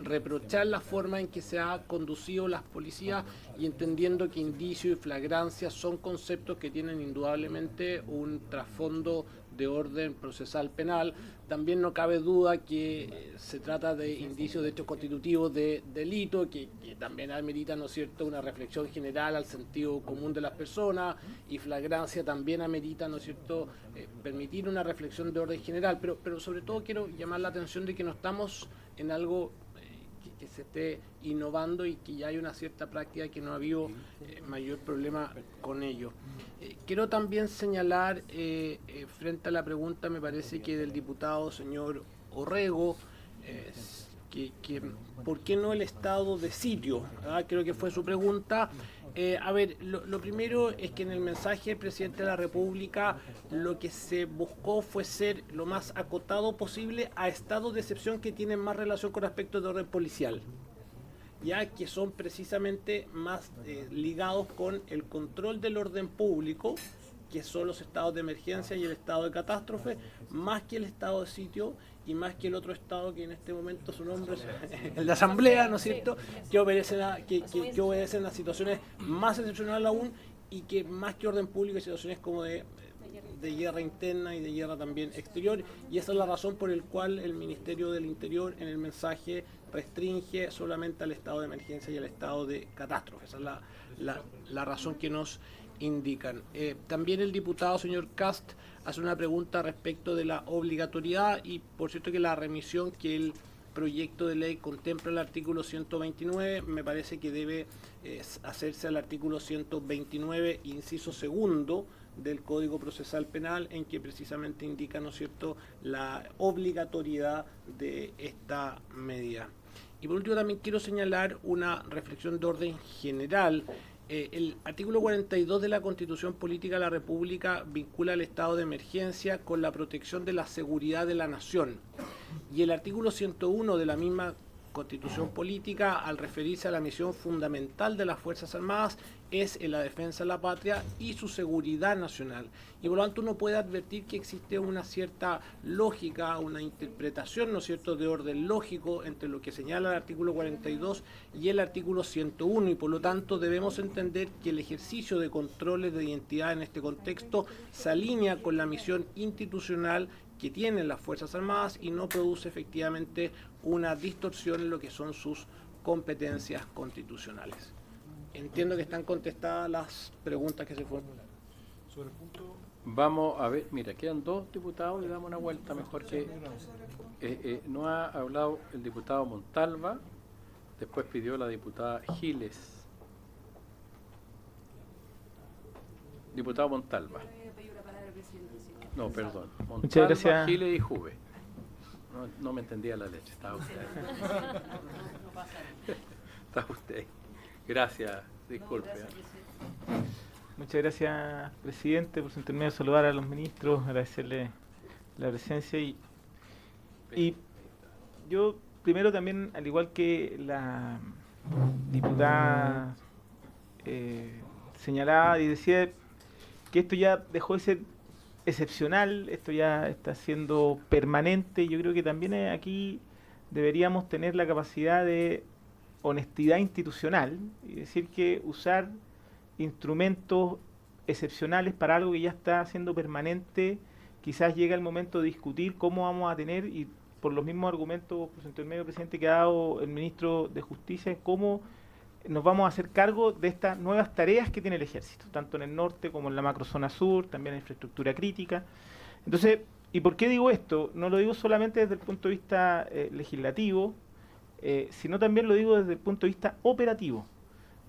reprochar la forma en que se ha conducido las policías, y entendiendo que indicio y flagrancia son conceptos que tienen indudablemente un trasfondo de orden procesal penal. También no cabe duda que se trata de indicios de hechos constitutivos de delito, que también amerita, ¿no es cierto?, una reflexión general al sentido común de las personas, y flagrancia también amerita, ¿no es cierto?, permitir una reflexión de orden general, pero sobre todo quiero llamar la atención de que no estamos en algo que se esté innovando y que ya hay una cierta práctica, que no ha habido mayor problema con ello. Quiero también señalar, frente a la pregunta, me parece que del diputado señor Orrego, que ¿por qué no el estado de sitio? Creo que fue su pregunta. A ver, lo primero es que en el mensaje del presidente de la República lo que se buscó fue ser lo más acotado posible a estados de excepción que tienen más relación con aspectos de orden policial, ya que son precisamente más ligados con el control del orden público, que son los estados de emergencia y el estado de catástrofe, más que el estado de sitio y más que el otro estado que en este momento su nombre es el de asamblea, ¿no es cierto?, que obedecen a situaciones más excepcionales aún, y que más que orden público hay situaciones como de guerra interna y de guerra también exterior, y esa es la razón por la cual el Ministerio del Interior en el mensaje restringe solamente al estado de emergencia y al estado de catástrofe. Esa es la razón que nos indican. También el diputado señor Cast hace una pregunta respecto de la obligatoriedad, y por cierto que la remisión que el proyecto de ley contempla el artículo 129, me parece que debe hacerse al artículo 129, inciso segundo del Código Procesal Penal, en que precisamente indica, ¿no es cierto?, la obligatoriedad de esta medida. Y por último también quiero señalar una reflexión de orden general. El artículo 42 de la Constitución Política de la República vincula el estado de emergencia con la protección de la seguridad de la nación, y el artículo 101 de la misma Constitución Política, al referirse a la misión fundamental de las Fuerzas Armadas, es en la defensa de la patria y su seguridad nacional. Y por lo tanto uno puede advertir que existe una cierta lógica, una interpretación, ¿no es cierto?, de orden lógico entre lo que señala el artículo 42 y el artículo 101, y por lo tanto debemos entender que el ejercicio de controles de identidad en este contexto se alinea con la misión institucional que tienen las Fuerzas Armadas y no produce efectivamente una distorsión en lo que son sus competencias constitucionales. Entiendo que están contestadas las preguntas que se formulan. Vamos a ver, mira, quedan dos diputados y damos una vuelta mejor que... no ha hablado el diputado Montalva, después pidió la diputada Giles. Diputado Montalva. No, perdón. Montalva, muchas gracias. Giles y Juve. No me entendía la leche, estaba usted ahí. Estaba usted ahí. Gracias, disculpe. Muchas gracias, presidente, por su intermedio. Saludar a los ministros, agradecerle la presencia. Y yo primero también, al igual que la diputada señalaba y decía que esto ya dejó de ser excepcional, esto ya está siendo permanente. Yo creo que también aquí deberíamos tener la capacidad de honestidad institucional y decir que usar instrumentos excepcionales para algo que ya está siendo permanente, quizás llega el momento de discutir cómo vamos a tener, y por los mismos argumentos por su intermedio, presidente, que ha dado el ministro de Justicia, cómo nos vamos a hacer cargo de estas nuevas tareas que tiene el Ejército, tanto en el norte como en la macrozona sur, también en infraestructura crítica. Entonces, ¿y por qué digo esto? No lo digo solamente desde el punto de vista legislativo, sino también lo digo desde el punto de vista operativo.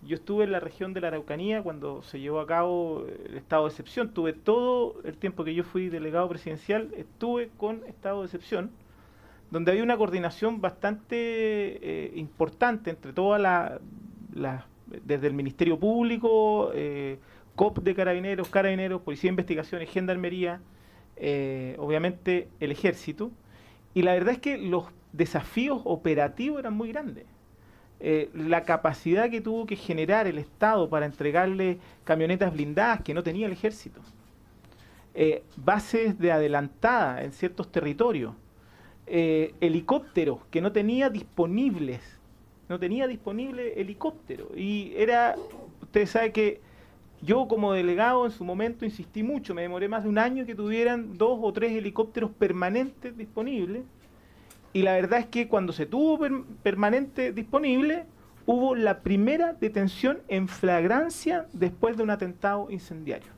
Yo estuve en la región de la Araucanía cuando se llevó a cabo el estado de excepción. Tuve todo el tiempo que yo fui delegado presidencial, estuve con estado de excepción, donde había una coordinación bastante importante entre todas desde el Ministerio Público, COP de Carabineros, Policía de Investigaciones, Gendarmería, obviamente el Ejército. Y la verdad es que los desafíos operativos eran muy grandes. La capacidad que tuvo que generar el Estado para entregarle camionetas blindadas que no tenía el Ejército, bases de adelantada en ciertos territorios, helicópteros que no tenía disponible helicóptero. Y ustedes saben que yo como delegado en su momento insistí mucho, me demoré más de un año que tuvieran 2 o 3 helicópteros permanentes disponibles, y la verdad es que cuando se tuvo permanente disponible, hubo la primera detención en flagrancia después de un atentado incendiario.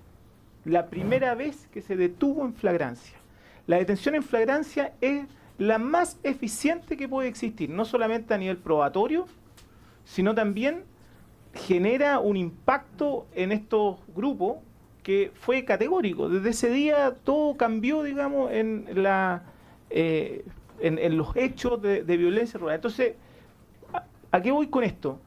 La primera vez que se detuvo en flagrancia. La detención en flagrancia es la más eficiente que puede existir, no solamente a nivel probatorio, sino también genera un impacto en estos grupos que fue categórico. Desde ese día todo cambió, digamos, en los hechos de violencia rural. Entonces, ¿a qué voy con esto?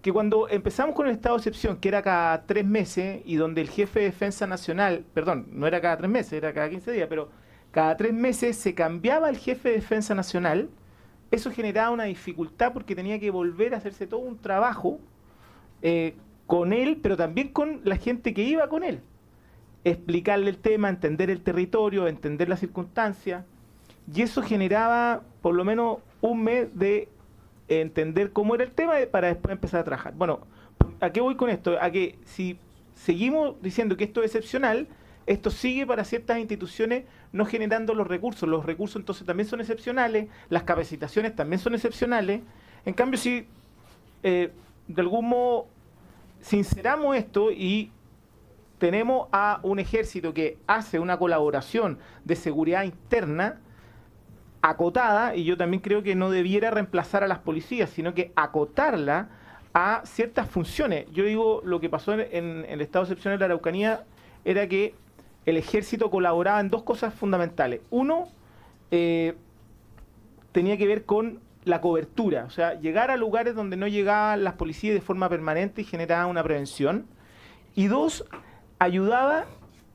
Que cuando empezamos con el estado de excepción, que era cada 3 meses, y donde el jefe de Defensa Nacional, perdón, no era cada 3 meses, era cada 15 días, pero cada 3 meses se cambiaba el jefe de Defensa Nacional, eso generaba una dificultad porque tenía que volver a hacerse todo un trabajo con él, pero también con la gente que iba con él. Explicarle el tema, entender el territorio, entender las circunstancias, y eso generaba por lo menos un mes de entender cómo era el tema para después empezar a trabajar. Bueno, ¿a qué voy con esto? A que si seguimos diciendo que esto es excepcional, esto sigue para ciertas instituciones no generando los recursos. Los recursos entonces también son excepcionales, las capacitaciones también son excepcionales. En cambio, si de algún modo sinceramos esto y tenemos a un ejército que hace una colaboración de seguridad interna acotada, y yo también creo que no debiera reemplazar a las policías, sino que acotarla a ciertas funciones. Yo digo, lo que pasó en el estado de excepción de la Araucanía era que el ejército colaboraba en 2 cosas fundamentales. Uno, tenía que ver con la cobertura, o sea, llegar a lugares donde no llegaban las policías de forma permanente y generaba una prevención. Y 2, ayudaba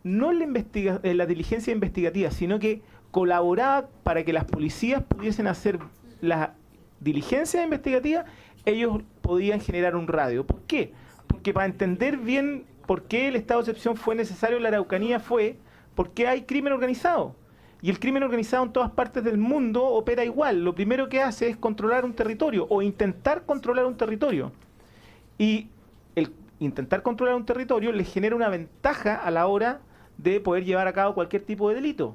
no en la diligencia investigativa, sino que colaboraba para que las policías pudiesen hacer la diligencia investigativa, ellos podían generar un radio. ¿Por qué? Porque para entender bien por qué el estado de excepción fue necesario en la Araucanía fue porque hay crimen organizado. Y el crimen organizado en todas partes del mundo opera igual. Lo primero que hace es controlar un territorio o intentar controlar un territorio. Y el intentar controlar un territorio les genera una ventaja a la hora de poder llevar a cabo cualquier tipo de delito.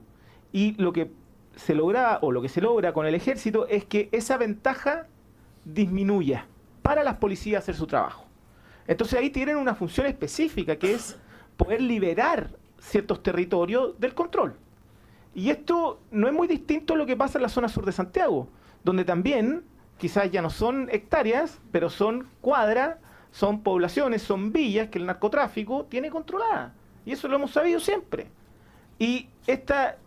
Y lo que se logra, o lo que se logra con el ejército, es que esa ventaja disminuya para las policías hacer su trabajo. Entonces ahí tienen una función específica, que es poder liberar ciertos territorios del control. Y esto no es muy distinto a lo que pasa en la zona sur de Santiago, donde también quizás ya no son hectáreas, pero son cuadras, son poblaciones, son villas que el narcotráfico tiene controladas. Y eso lo hemos sabido siempre. Y esta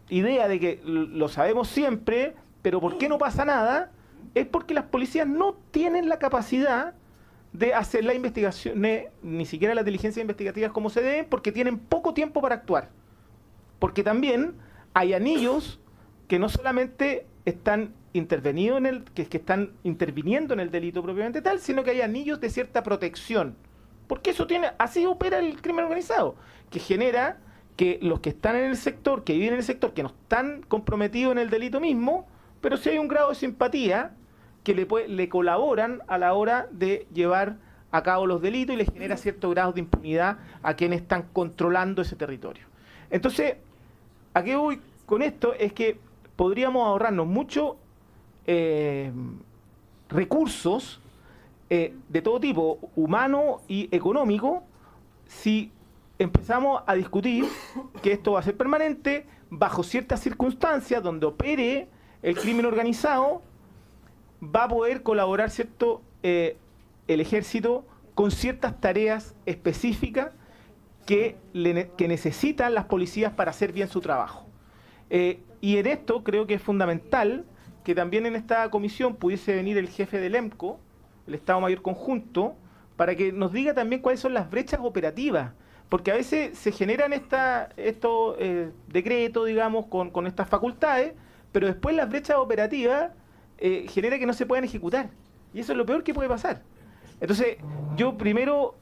idea de que lo sabemos siempre, pero ¿por qué no pasa nada? Es porque las policías no tienen la capacidad de hacer la investigación, ni siquiera las diligencias investigativas como se deben, porque tienen poco tiempo para actuar. Porque también hay anillos que no solamente están que están interviniendo en el delito propiamente tal, sino que hay anillos de cierta protección. Porque así opera el crimen organizado, que genera que los que están en el sector, que viven en el sector, que no están comprometidos en el delito mismo, pero sí hay un grado de simpatía que le colaboran a la hora de llevar a cabo los delitos y le genera cierto grado de impunidad a quienes están controlando ese territorio. Entonces, ¿a qué voy con esto? Es que podríamos ahorrarnos mucho recursos de todo tipo, humano y económico, si empezamos a discutir que esto va a ser permanente bajo ciertas circunstancias donde opere el crimen organizado, va a poder colaborar el ejército con ciertas tareas específicas que necesitan las policías para hacer bien su trabajo. Y en esto creo que es fundamental que también en esta comisión pudiese venir el jefe del EMCO, el Estado Mayor Conjunto, para que nos diga también cuáles son las brechas operativas, porque a veces se generan estos decretos, digamos, con estas facultades, pero después las brechas operativas genera que no se puedan ejecutar, y eso es lo peor que puede pasar. Entonces, yo primero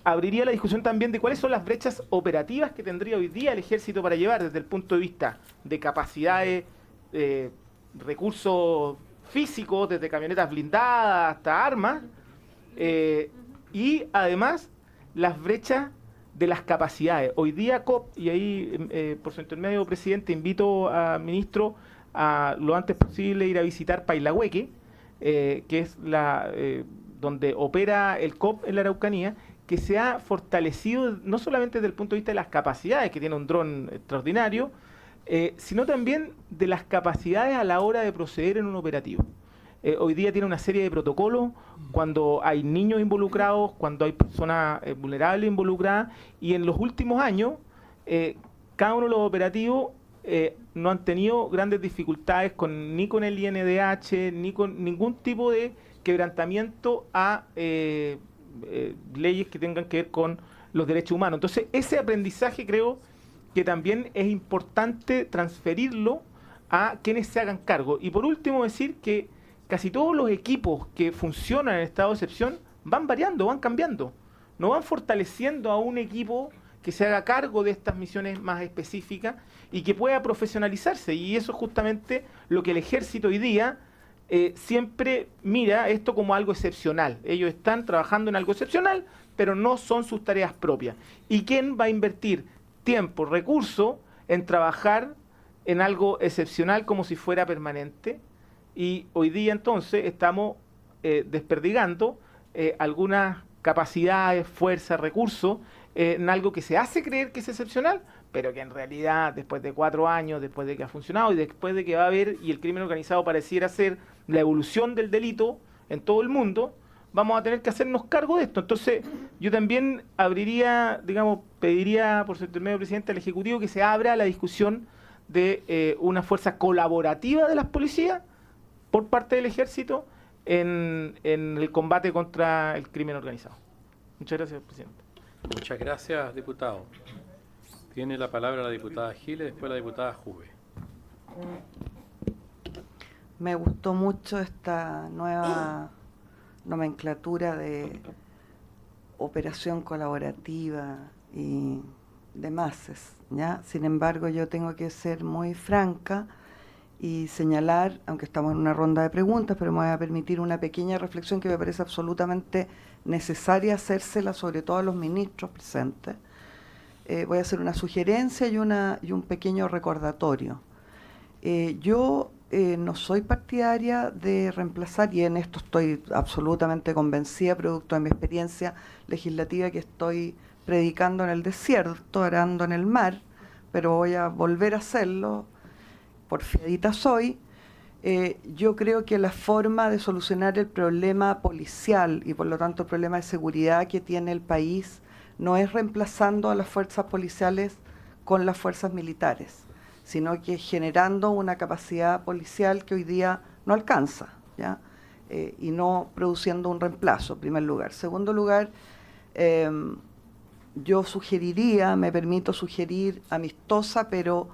abriría la discusión también de cuáles son las brechas operativas que tendría hoy día el ejército para llevar desde el punto de vista de capacidades, recursos físicos, desde camionetas blindadas hasta armas, y además las brechas de las capacidades. Hoy día COP, y ahí por su intermedio, presidente, invito al ministro a lo antes posible ir a visitar Pailahueque, que es donde opera el COP en la Araucanía, que se ha fortalecido no solamente desde el punto de vista de las capacidades, que tiene un dron extraordinario, sino también de las capacidades a la hora de proceder en un operativo. Hoy día tiene una serie de protocolos cuando hay niños involucrados, cuando hay personas vulnerables involucradas, y en los últimos años cada uno de los operativos no han tenido grandes dificultades ni con el INDH, ni con ningún tipo de quebrantamiento a leyes que tengan que ver con los derechos humanos. Entonces, ese aprendizaje creo que también es importante transferirlo a quienes se hagan cargo. Y por último, decir que casi todos los equipos que funcionan en estado de excepción van variando, van cambiando. No van fortaleciendo a un equipo que se haga cargo de estas misiones más específicas y que pueda profesionalizarse. Y eso es justamente lo que el ejército hoy día siempre mira esto como algo excepcional. Ellos están trabajando en algo excepcional, pero no son sus tareas propias. ¿Y quién va a invertir tiempo, recursos en trabajar en algo excepcional como si fuera permanente? Y hoy día entonces estamos desperdigando algunas capacidades, fuerzas, recursos en algo que se hace creer que es excepcional, pero que en realidad después de 4 años, después de que ha funcionado y después de que va a haber, y el crimen organizado pareciera ser la evolución del delito en todo el mundo, vamos a tener que hacernos cargo de esto. Entonces, yo también pediría por su intermedio, presidente, al Ejecutivo que se abra la discusión de una fuerza colaborativa de las policías por parte del Ejército en el combate contra el crimen organizado. Muchas gracias, presidente. Muchas gracias, diputado. Tiene la palabra la diputada Giles, después la diputada Juve. Me gustó mucho esta nueva nomenclatura de operación colaborativa y demás, ¿ya? Sin embargo, yo tengo que ser muy franca y señalar, aunque estamos en una ronda de preguntas, pero me voy a permitir una pequeña reflexión que me parece absolutamente necesaria hacérsela, sobre todo a los ministros presentes. Voy a hacer una sugerencia y un pequeño recordatorio. Yo no soy partidaria de reemplazar, y en esto estoy absolutamente convencida, producto de mi experiencia legislativa, que estoy predicando en el desierto, arando en el mar, pero voy a volver a hacerlo, porfiadita soy. Yo creo que la forma de solucionar el problema policial y por lo tanto el problema de seguridad que tiene el país no es reemplazando a las fuerzas policiales con las fuerzas militares, sino que generando una capacidad policial que hoy día no alcanza, ¿ya? Y no produciendo un reemplazo, en primer lugar. Segundo lugar, yo sugeriría, me permito sugerir amistosa, pero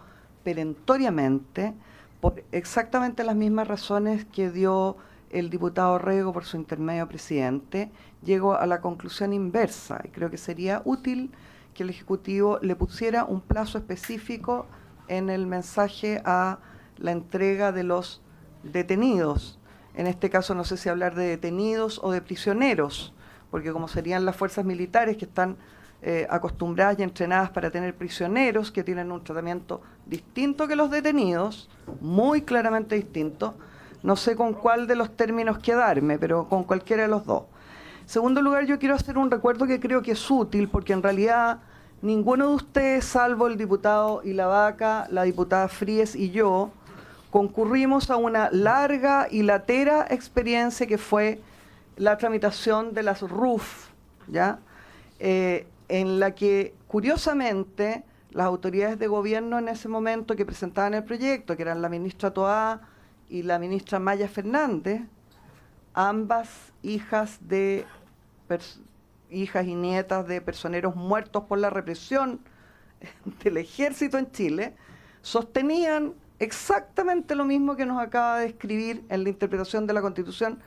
perentoriamente, por exactamente las mismas razones que dio el diputado Rego por su intermedio, presidente, llego a la conclusión inversa, y creo que sería útil que el Ejecutivo le pusiera un plazo específico en el mensaje a la entrega de los detenidos. En este caso no sé si hablar de detenidos o de prisioneros, porque como serían las fuerzas militares que están acostumbradas y entrenadas para tener prisioneros que tienen un tratamiento distinto que los detenidos, muy claramente distinto, no sé con cuál de los términos quedarme, pero con cualquiera de los dos. En segundo lugar, yo quiero hacer un recuerdo que creo que es útil, porque en realidad ninguno de ustedes, salvo el diputado Ilavaca, la diputada Fríes y yo, concurrimos a una larga y latera experiencia que fue la tramitación de las RUF, ¿ya? En la que, curiosamente, las autoridades de gobierno en ese momento que presentaban el proyecto, que eran la ministra Toá y la ministra Maya Fernández, ambas hijas y nietas de personeros muertos por la represión del ejército en Chile, sostenían exactamente lo mismo que nos acaba de escribir en la interpretación de la Constitución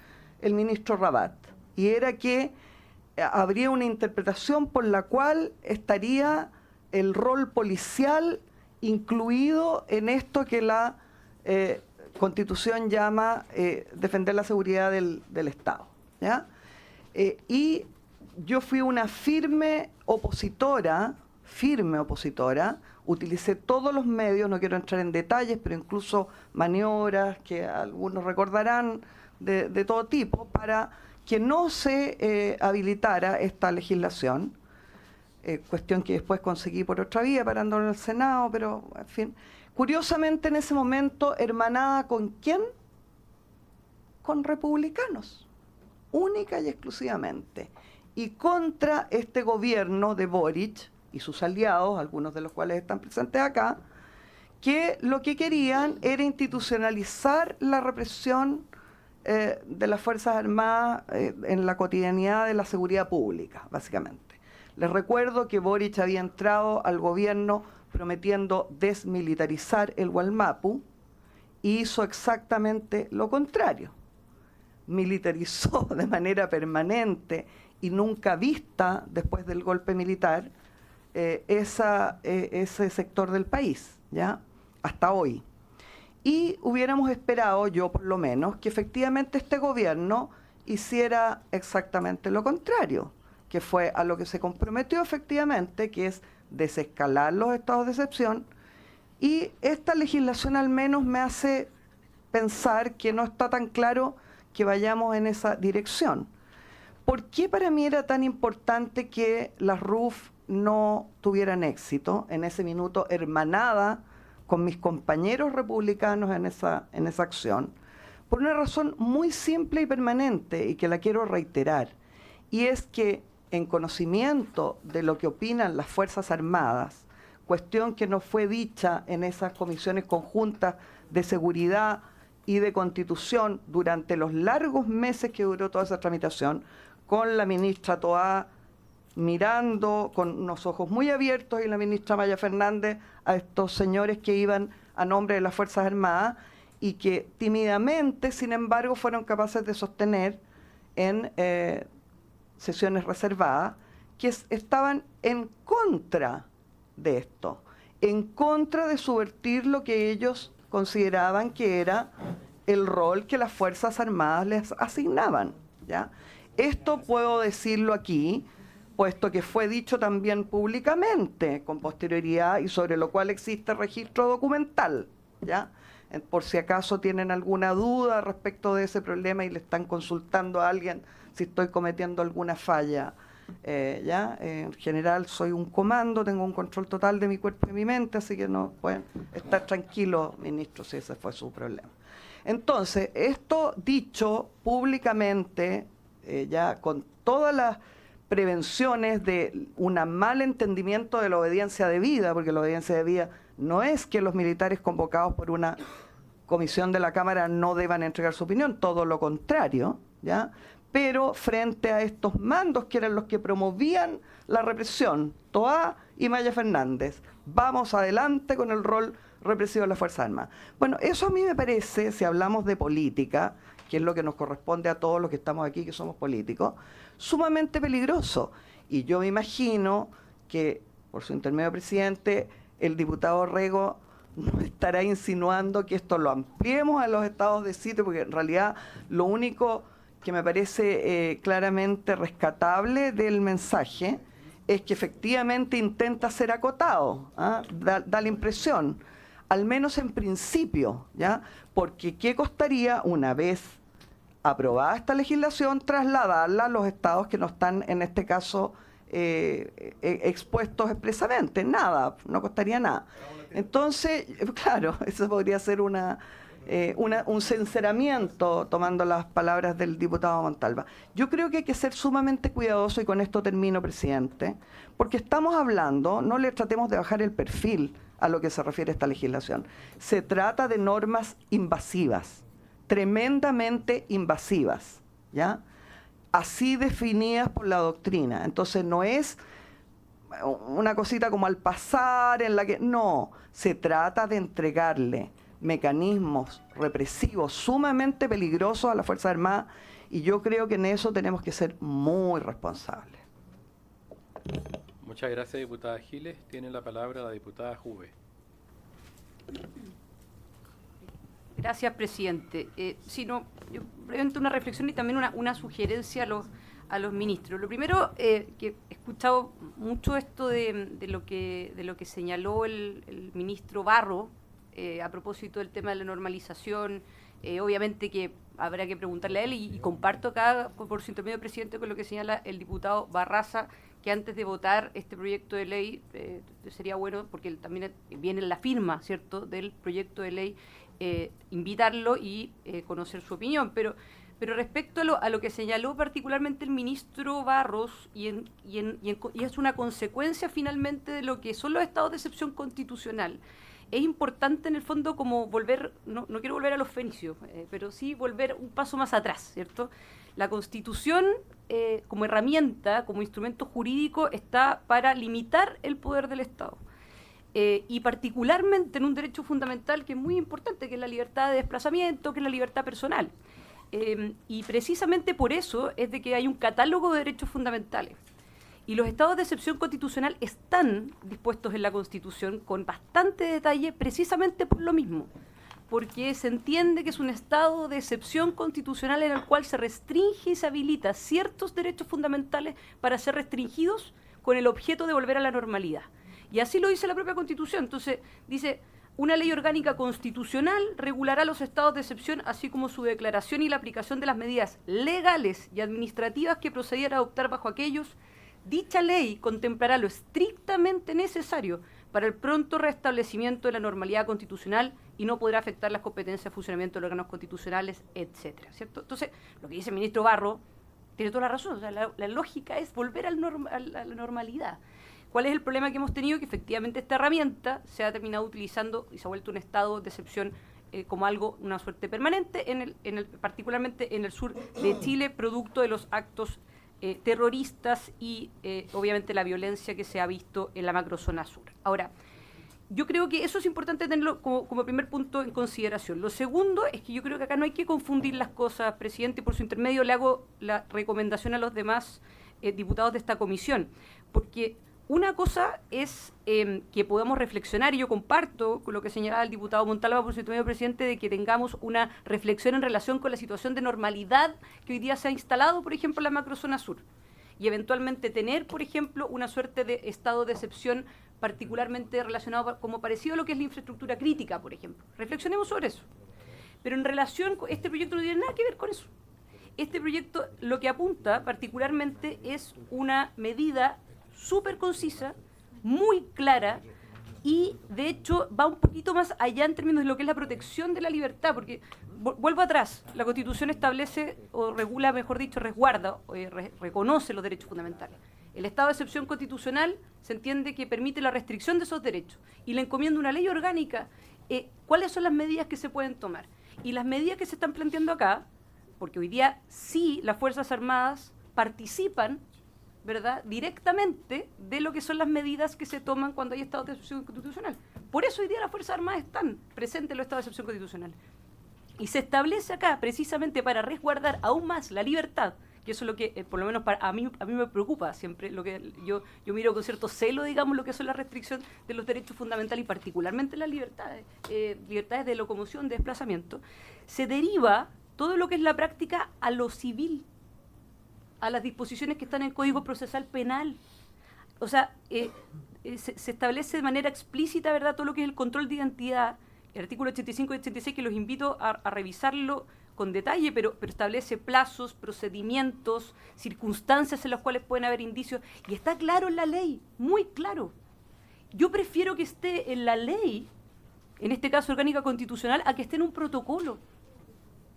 el ministro Rabat, y era que habría una interpretación por la cual estaría el rol policial incluido en esto que la Constitución llama defender la seguridad del Estado, ¿ya? Y yo fui una firme opositora, utilicé todos los medios, no quiero entrar en detalles, pero incluso maniobras que algunos recordarán de todo tipo, para que no se habilitara esta legislación, cuestión que después conseguí por otra vía, parando en el Senado, pero en fin. Curiosamente en ese momento, hermanada ¿con quién? Con republicanos, única y exclusivamente. Y contra este gobierno de Boric y sus aliados, algunos de los cuales están presentes acá, que lo que querían era institucionalizar la represión de las Fuerzas Armadas en la cotidianidad de la seguridad pública, básicamente. Les recuerdo que Boric había entrado al gobierno prometiendo desmilitarizar el Gualmapu y hizo exactamente lo contrario. Militarizó de manera permanente y nunca vista después del golpe militar ese sector del país, ¿ya? Hasta hoy. Y hubiéramos esperado, yo por lo menos, que efectivamente este gobierno hiciera exactamente lo contrario, que fue a lo que se comprometió efectivamente, que es desescalar los estados de excepción, y esta legislación al menos me hace pensar que no está tan claro que vayamos en esa dirección. ¿Por qué para mí era tan importante que las RUF no tuvieran éxito en ese minuto, hermanada con mis compañeros republicanos en esa acción? Por una razón muy simple y permanente, y que la quiero reiterar, y es que en conocimiento de lo que opinan las Fuerzas Armadas, cuestión que no fue dicha en esas comisiones conjuntas de seguridad y de Constitución durante los largos meses que duró toda esa tramitación, con la ministra Toá mirando con unos ojos muy abiertos y la ministra Maya Fernández a estos señores que iban a nombre de las Fuerzas Armadas y que tímidamente, sin embargo, fueron capaces de sostener en sesiones reservadas que estaban en contra de esto, en contra de subvertir lo que ellos consideraban que era el rol que las Fuerzas Armadas les asignaban, ¿ya? Esto puedo decirlo aquí, puesto que fue dicho también públicamente con posterioridad y sobre lo cual existe registro documental, ¿ya? Por si acaso tienen alguna duda respecto de ese problema y le están consultando a alguien si estoy cometiendo alguna falla, ¿ya? En general soy un comando, tengo un control total de mi cuerpo y mi mente, así que no pueden estar tranquilos, ministro, si ese fue su problema. Entonces, esto dicho públicamente, ya con todas las prevenciones de un mal entendimiento de la obediencia debida, porque la obediencia debida no es que los militares convocados por una comisión de la Cámara no deban entregar su opinión, todo lo contrario, ¿ya? Pero frente a estos mandos que eran los que promovían la represión, Toá y Maya Fernández, vamos adelante con el rol represivo de las Fuerzas Armadas. Bueno, eso a mí me parece, si hablamos de política, que es lo que nos corresponde a todos los que estamos aquí, que somos políticos, sumamente peligroso. Y yo me imagino que, por su intermedio presidente, el diputado Rego no estará insinuando que esto lo ampliemos a los estados de sitio, porque en realidad lo único que me parece claramente rescatable del mensaje es que efectivamente intenta ser acotado, ¿ah? Da la impresión, al menos en principio, ¿ya? Porque ¿qué costaría una vez aprobada esta legislación trasladarla a los estados que no están en este caso expuestos expresamente? Nada, no costaría nada. Entonces, claro, eso podría ser un sinceramiento, tomando las palabras del diputado Montalva. Yo creo que hay que ser sumamente cuidadoso, y con esto termino, presidente, porque estamos hablando, no le tratemos de bajar el perfil a lo que se refiere a esta legislación. Se trata de normas invasivas, tremendamente invasivas, ¿ya? Así definidas por la doctrina. Entonces no es una cosita como al pasar en la que... No, se trata de entregarle mecanismos represivos sumamente peligrosos a las Fuerzas Armadas Y yo creo que en eso tenemos que ser muy responsables. Muchas gracias, diputada Giles. Tiene la palabra la diputada Juve. Gracias, presidente. Yo brevemente una reflexión y también una sugerencia a los ministros. Lo primero, que he escuchado mucho esto de lo que señaló el ministro Barro a propósito del tema de la normalización. Obviamente que habrá que preguntarle a él y comparto acá, por su intermedio, presidente, con lo que señala el diputado Barraza, que antes de votar este proyecto de ley sería bueno, porque él también viene en la firma, ¿cierto?, del proyecto de ley, invitarlo y conocer su opinión. Pero respecto a lo que señaló particularmente el ministro Barros, y es una consecuencia finalmente de lo que son los estados de excepción constitucional, es importante en el fondo como volver, no quiero volver a los fenicios, pero sí volver un paso más atrás, ¿cierto? La Constitución como herramienta, como instrumento jurídico, está para limitar el poder del Estado. Y particularmente en un derecho fundamental que es muy importante, que es la libertad de desplazamiento, que es la libertad personal. Y precisamente por eso es de que hay un catálogo de derechos fundamentales. Y los estados de excepción constitucional están dispuestos en la Constitución con bastante detalle precisamente por lo mismo, porque se entiende que es un estado de excepción constitucional en el cual se restringe y se habilita ciertos derechos fundamentales para ser restringidos con el objeto de volver a la normalidad. Y así lo dice la propia Constitución. Entonces, dice, una ley orgánica constitucional regulará los estados de excepción, así como su declaración y la aplicación de las medidas legales y administrativas que procediera a adoptar bajo aquellos. Dicha ley contemplará lo estrictamente necesario para el pronto restablecimiento de la normalidad constitucional y no podrá afectar las competencias de funcionamiento de los órganos constitucionales, etcétera, ¿cierto? Entonces, lo que dice el ministro Barro tiene toda la razón. O sea, la lógica es volver a la normalidad. ¿Cuál es el problema que hemos tenido? Que efectivamente esta herramienta se ha terminado utilizando y se ha vuelto un estado de excepción como algo, una suerte permanente, particularmente en el sur de Chile, producto de los actos terroristas y obviamente la violencia que se ha visto en la macrozona sur. Ahora, yo creo que eso es importante tenerlo como primer punto en consideración. Lo segundo es que yo creo que acá no hay que confundir las cosas, presidente, y por su intermedio le hago la recomendación a los demás diputados de esta comisión, porque una cosa es que podamos reflexionar, y yo comparto con lo que señalaba el diputado Montalva por su intermedio, presidente, de que tengamos una reflexión en relación con la situación de normalidad que hoy día se ha instalado, por ejemplo, en la macrozona sur, y eventualmente tener, por ejemplo, una suerte de estado de excepción particularmente relacionado como parecido a lo que es la infraestructura crítica, por ejemplo. Reflexionemos sobre eso. Pero en relación con este proyecto no tiene nada que ver con eso. Este proyecto lo que apunta particularmente es una medida súper concisa, muy clara, y de hecho va un poquito más allá en términos de lo que es la protección de la libertad, porque vuelvo atrás, la Constitución establece o regula, mejor dicho, resguarda, reconoce los derechos fundamentales. El estado de excepción constitucional se entiende que permite la restricción de esos derechos y le encomienda una ley orgánica cuáles son las medidas que se pueden tomar. Y las medidas que se están planteando acá, porque hoy día sí las Fuerzas Armadas participan, ¿verdad?, directamente de lo que son las medidas que se toman cuando hay estado de excepción constitucional. Por eso hoy día las Fuerzas Armadas están presentes en los estados de excepción constitucional. Y se establece acá precisamente para resguardar aún más la libertad, que eso es lo que, por lo menos a mí me preocupa siempre, lo que yo miro con cierto celo, digamos, lo que son las restricciones de los derechos fundamentales y particularmente las libertades de locomoción, de desplazamiento. Se deriva todo lo que es la práctica a lo civil, a las disposiciones que están en el Código Procesal Penal. O sea, se establece de manera explícita, ¿verdad?, todo lo que es el control de identidad, el artículo 85 y 86, que los invito a revisarlo con detalle, pero establece plazos, procedimientos, circunstancias en las cuales pueden haber indicios, y está claro en la ley, muy claro. Yo prefiero que esté en la ley, en este caso orgánica constitucional, a que esté en un protocolo.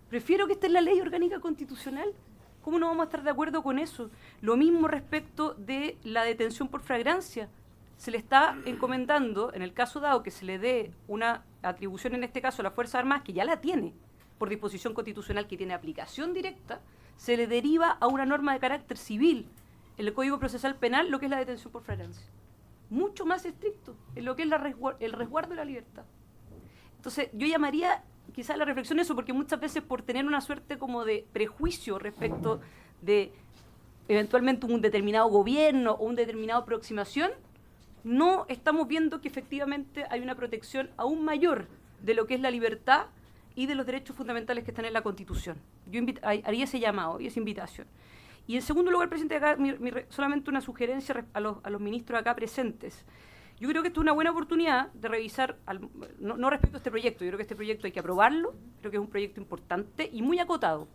Prefiero que esté en la ley orgánica constitucional. ¿Cómo no vamos a estar de acuerdo con eso? Lo mismo respecto de la detención por flagrancia. Se le está encomendando, en el caso dado, que se le dé una atribución, en este caso a las Fuerzas Armadas, que ya la tiene, por disposición constitucional que tiene aplicación directa, se le deriva a una norma de carácter civil, en el Código Procesal Penal, lo que es la detención por flagrancia. Mucho más estricto en lo que es el resguardo de la libertad. Entonces, yo llamaría quizás la reflexión es eso, porque muchas veces por tener una suerte como de prejuicio respecto de eventualmente un determinado gobierno o una determinada aproximación, no estamos viendo que efectivamente hay una protección aún mayor de lo que es la libertad y de los derechos fundamentales que están en la Constitución. Yo haría ese llamado y esa invitación. Y en segundo lugar, presidente, acá solamente una sugerencia a los ministros acá presentes. Yo creo que esto es una buena oportunidad de revisar, no respecto a este proyecto, yo creo que este proyecto hay que aprobarlo, creo que es un proyecto importante y muy acotado.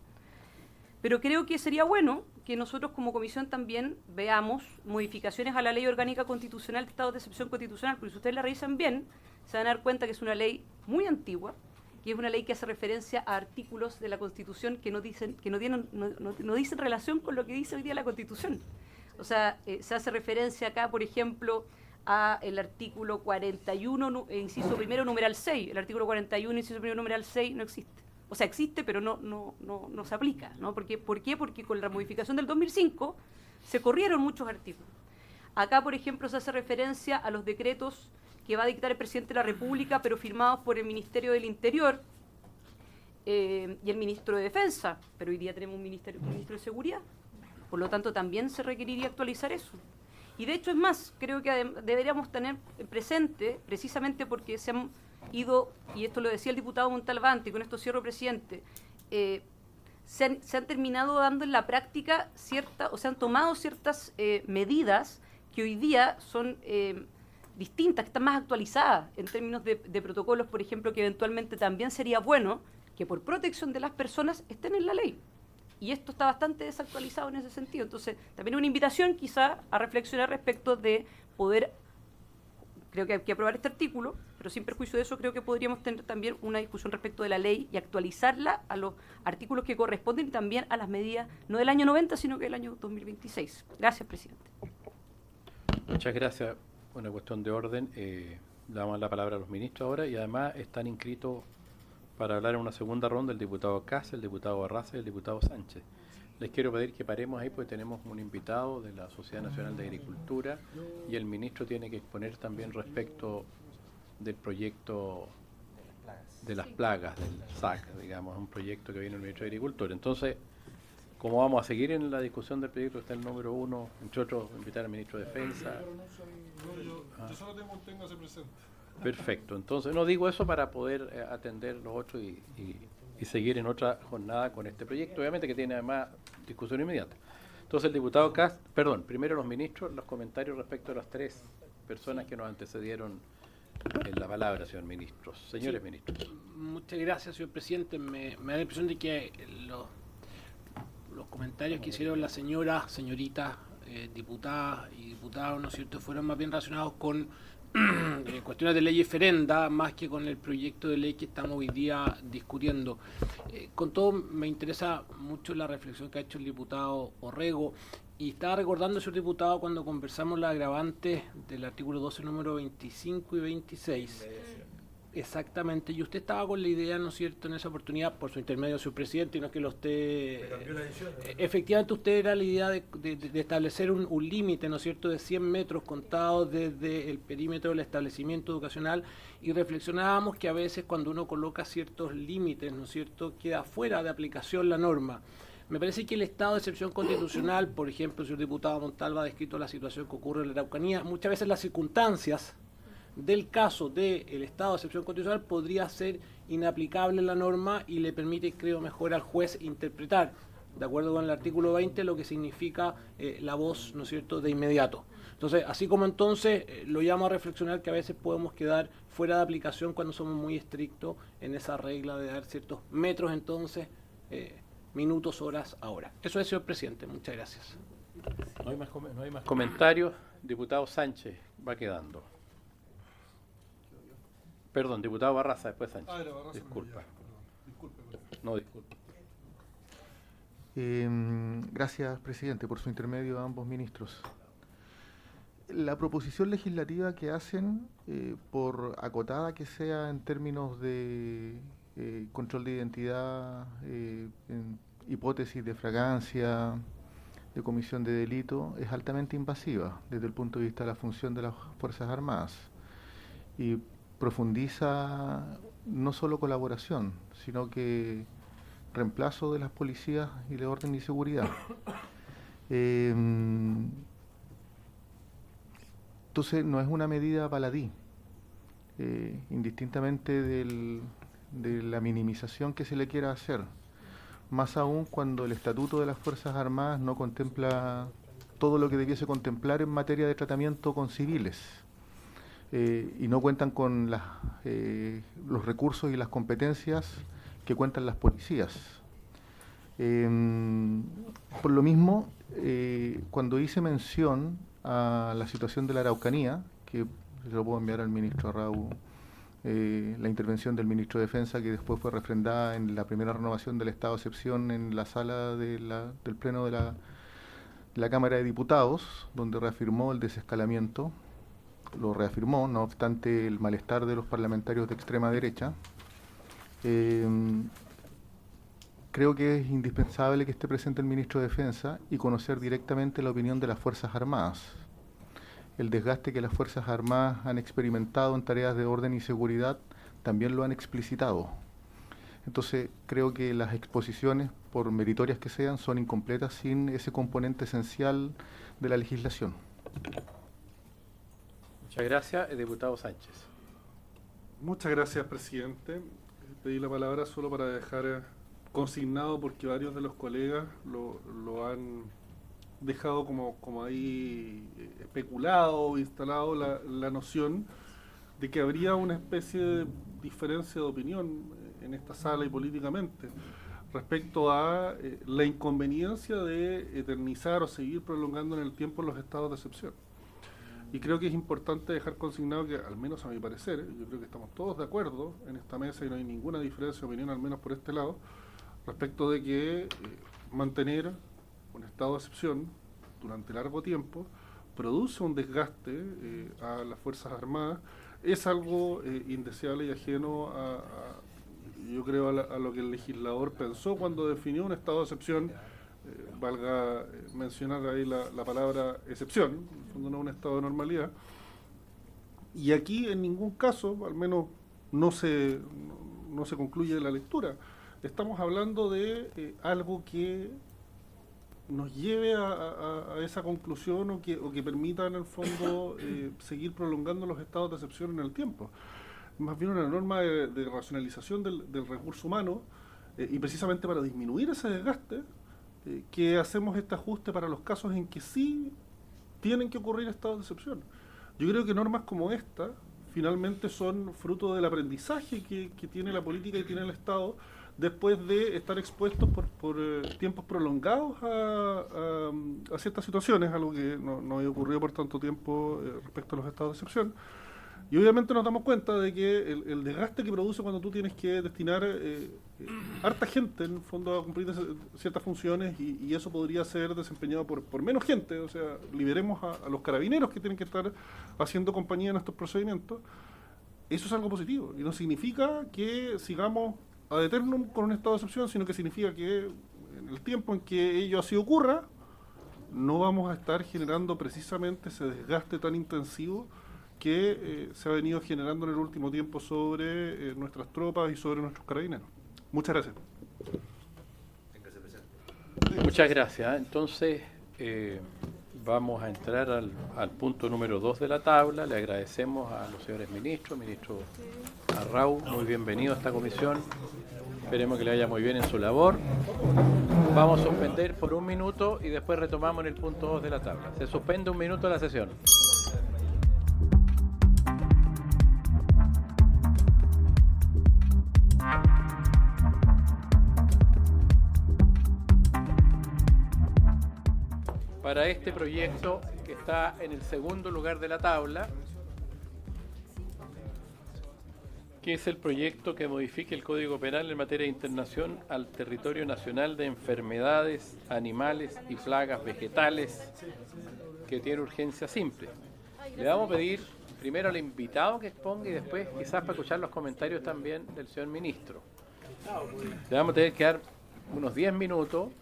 Pero creo que sería bueno que nosotros como comisión también veamos modificaciones a la Ley Orgánica Constitucional de Estado de Excepción Constitucional, porque si ustedes la revisan bien, se van a dar cuenta que es una ley muy antigua, que es una ley que hace referencia a artículos de la Constitución que no dicen relación con lo que dice hoy día la Constitución. O sea, se hace referencia acá, por ejemplo, a el artículo 41, inciso primero, numeral 6. El artículo 41, inciso primero, numeral 6 no existe. O sea, existe, pero no se aplica, ¿no? ¿Por qué? Porque con la modificación del 2005 se corrieron muchos artículos. Acá, por ejemplo, se hace referencia a los decretos que va a dictar el presidente de la República, pero firmados por el Ministerio del Interior y el Ministro de Defensa. Pero hoy día tenemos un Ministro de Seguridad. Por lo tanto, también se requeriría actualizar eso. Y de hecho, es más, creo que deberíamos tener presente, precisamente porque se han ido, y esto lo decía el diputado Montalbán, y con esto cierro, presidente, se han terminado dando en la práctica se han tomado ciertas medidas que hoy día son distintas, que están más actualizadas en términos de protocolos, por ejemplo, que eventualmente también sería bueno que por protección de las personas estén en la ley. Y esto está bastante desactualizado en ese sentido. Entonces, también una invitación quizá a reflexionar respecto de poder, creo que hay que aprobar este artículo, pero sin perjuicio de eso creo que podríamos tener también una discusión respecto de la ley y actualizarla a los artículos que corresponden y también a las medidas, no del año 90, sino que del año 2026. Gracias, presidente. Muchas gracias. Una cuestión de orden. Le damos la palabra a los ministros ahora y además están inscritos para hablar en una segunda ronda el diputado Casa, el diputado Barraza y el diputado Sánchez. Les quiero pedir que paremos ahí porque tenemos un invitado de la Sociedad Nacional de Agricultura y el ministro tiene que exponer también respecto del proyecto de las plagas, del SAC, digamos, un proyecto que viene el ministro de Agricultura. Entonces, como vamos a seguir en la discusión del proyecto, está el número 1, entre otros, invitar al ministro de Defensa. Yo solo téngase presente. Perfecto, entonces no digo eso para poder atender los otros y seguir en otra jornada con este proyecto, obviamente que tiene además discusión inmediata. Entonces el diputado Cast, primero los ministros, los comentarios respecto a las 3 personas que nos antecedieron en la palabra, señor ministro. Señores ministros. Muchas gracias, señor presidente. Me da la impresión de que los comentarios que hicieron la señorita, diputadas y diputados, ¿no es cierto?, fueron más bien relacionados con cuestiones de ley referenda más que con el proyecto de ley que estamos hoy día discutiendo. Con todo, me interesa mucho la reflexión que ha hecho el diputado Orrego, y estaba recordando, señor diputado, cuando conversamos las agravantes del artículo 12, número 25 y 26. Exactamente, y usted estaba con la idea, ¿no es cierto?, en esa oportunidad, por su intermedio, señor presidente, y no es que lo esté... Efectivamente, usted era la idea de establecer un límite, ¿no es cierto?, de 100 metros contados desde el perímetro del establecimiento educacional, y reflexionábamos que a veces cuando uno coloca ciertos límites, ¿no es cierto?, queda fuera de aplicación la norma. Me parece que el estado de excepción constitucional, por ejemplo, el señor diputado Montalva ha descrito la situación que ocurre en la Araucanía, muchas veces las circunstancias del caso del estado de excepción constitucional podría ser inaplicable la norma y le permite, creo, mejor al juez interpretar, de acuerdo con el artículo 20, lo que significa la voz, ¿no es cierto?, de inmediato. Entonces, así como entonces lo llamo a reflexionar que a veces podemos quedar fuera de aplicación cuando somos muy estrictos en esa regla de dar ciertos metros, entonces, minutos, horas, ahora. Eso es, señor presidente. Muchas gracias. No hay más comentarios. Diputado Sánchez va quedando. Perdón, diputado Barraza, después Sánchez. Disculpa. No, disculpa. Gracias, presidente, por su intermedio a ambos ministros. La proposición legislativa que hacen, por acotada que sea en términos de control de identidad, en hipótesis de fragancia, de comisión de delito, es altamente invasiva desde el punto de vista de la función de las Fuerzas Armadas y profundiza no solo colaboración, sino que reemplazo de las policías y de orden y seguridad. Entonces no es una medida baladí, indistintamente de la minimización que se le quiera hacer, más aún cuando el Estatuto de las Fuerzas Armadas no contempla todo lo que debiese contemplar en materia de tratamiento con civiles, y no cuentan con los recursos y las competencias que cuentan las policías. Por lo mismo, cuando hice mención a la situación de la Araucanía, que se lo puedo enviar al ministro Arrau, la intervención del ministro de Defensa, que después fue refrendada en la primera renovación del estado de excepción en la sala del Pleno de la Cámara de Diputados, donde reafirmó el desescalamiento, lo reafirmó, no obstante el malestar de los parlamentarios de extrema derecha. Creo que es indispensable que esté presente el ministro de Defensa y conocer directamente la opinión de las Fuerzas Armadas. El desgaste que las Fuerzas Armadas han experimentado en tareas de orden y seguridad también lo han explicitado. Entonces, creo que las exposiciones, por meritorias que sean, son incompletas sin ese componente esencial de la legislación. Muchas gracias, diputado Sánchez. Muchas gracias, presidente. Pedí la palabra solo para dejar consignado, porque varios de los colegas lo han dejado como ahí especulado, instalado la noción de que habría una especie de diferencia de opinión en esta sala y políticamente respecto a la inconveniencia de eternizar o seguir prolongando en el tiempo los estados de excepción. Y creo que es importante dejar consignado que, al menos a mi parecer, yo creo que estamos todos de acuerdo en esta mesa y no hay ninguna diferencia de opinión, al menos por este lado, respecto de que mantener un estado de excepción durante largo tiempo produce un desgaste a las Fuerzas Armadas, es algo indeseable y ajeno yo creo a lo que el legislador pensó cuando definió un estado de excepción, valga mencionar ahí la palabra excepción, no un estado de normalidad, y aquí en ningún caso, al menos no se concluye la lectura. Estamos hablando de algo que nos lleve a esa conclusión o que permita en el fondo seguir prolongando los estados de excepción en el tiempo. Más bien una norma de racionalización del recurso humano y precisamente para disminuir ese desgaste que hacemos este ajuste para los casos en que sí tienen que ocurrir estados de excepción. Yo creo que normas como esta finalmente son fruto del aprendizaje que tiene la política y tiene el Estado después de estar expuestos por tiempos prolongados a ciertas situaciones, algo que no había ocurrido por tanto tiempo respecto a los estados de excepción. Y obviamente nos damos cuenta de que el desgaste que produce cuando tú tienes que destinar harta gente, en el fondo, a cumplir ciertas funciones, y eso podría ser desempeñado por menos gente, o sea, liberemos a los carabineros que tienen que estar haciendo compañía en estos procedimientos. Eso es algo positivo, y no significa que sigamos ad eternum con un estado de excepción, sino que significa que en el tiempo en que ello así ocurra, no vamos a estar generando precisamente ese desgaste tan intensivo que se ha venido generando en el último tiempo sobre nuestras tropas y sobre nuestros carabineros. Muchas gracias. Muchas gracias. Entonces, vamos a entrar al punto número 2 de la tabla. Le agradecemos a los señores ministros, ministro Arrau, muy bienvenido a esta comisión. Esperemos que le vaya muy bien en su labor. Vamos a suspender por un minuto y después retomamos en el punto 2 de la tabla. Se suspende un minuto la sesión. Para este proyecto, que está en el segundo lugar de la tabla, que es el proyecto que modifique el Código Penal en materia de internación al territorio nacional de enfermedades, animales y plagas vegetales, que tiene urgencia simple. Le vamos a pedir primero al invitado que exponga y después quizás para escuchar los comentarios también del señor ministro. Le vamos a tener que dar unos 10 minutos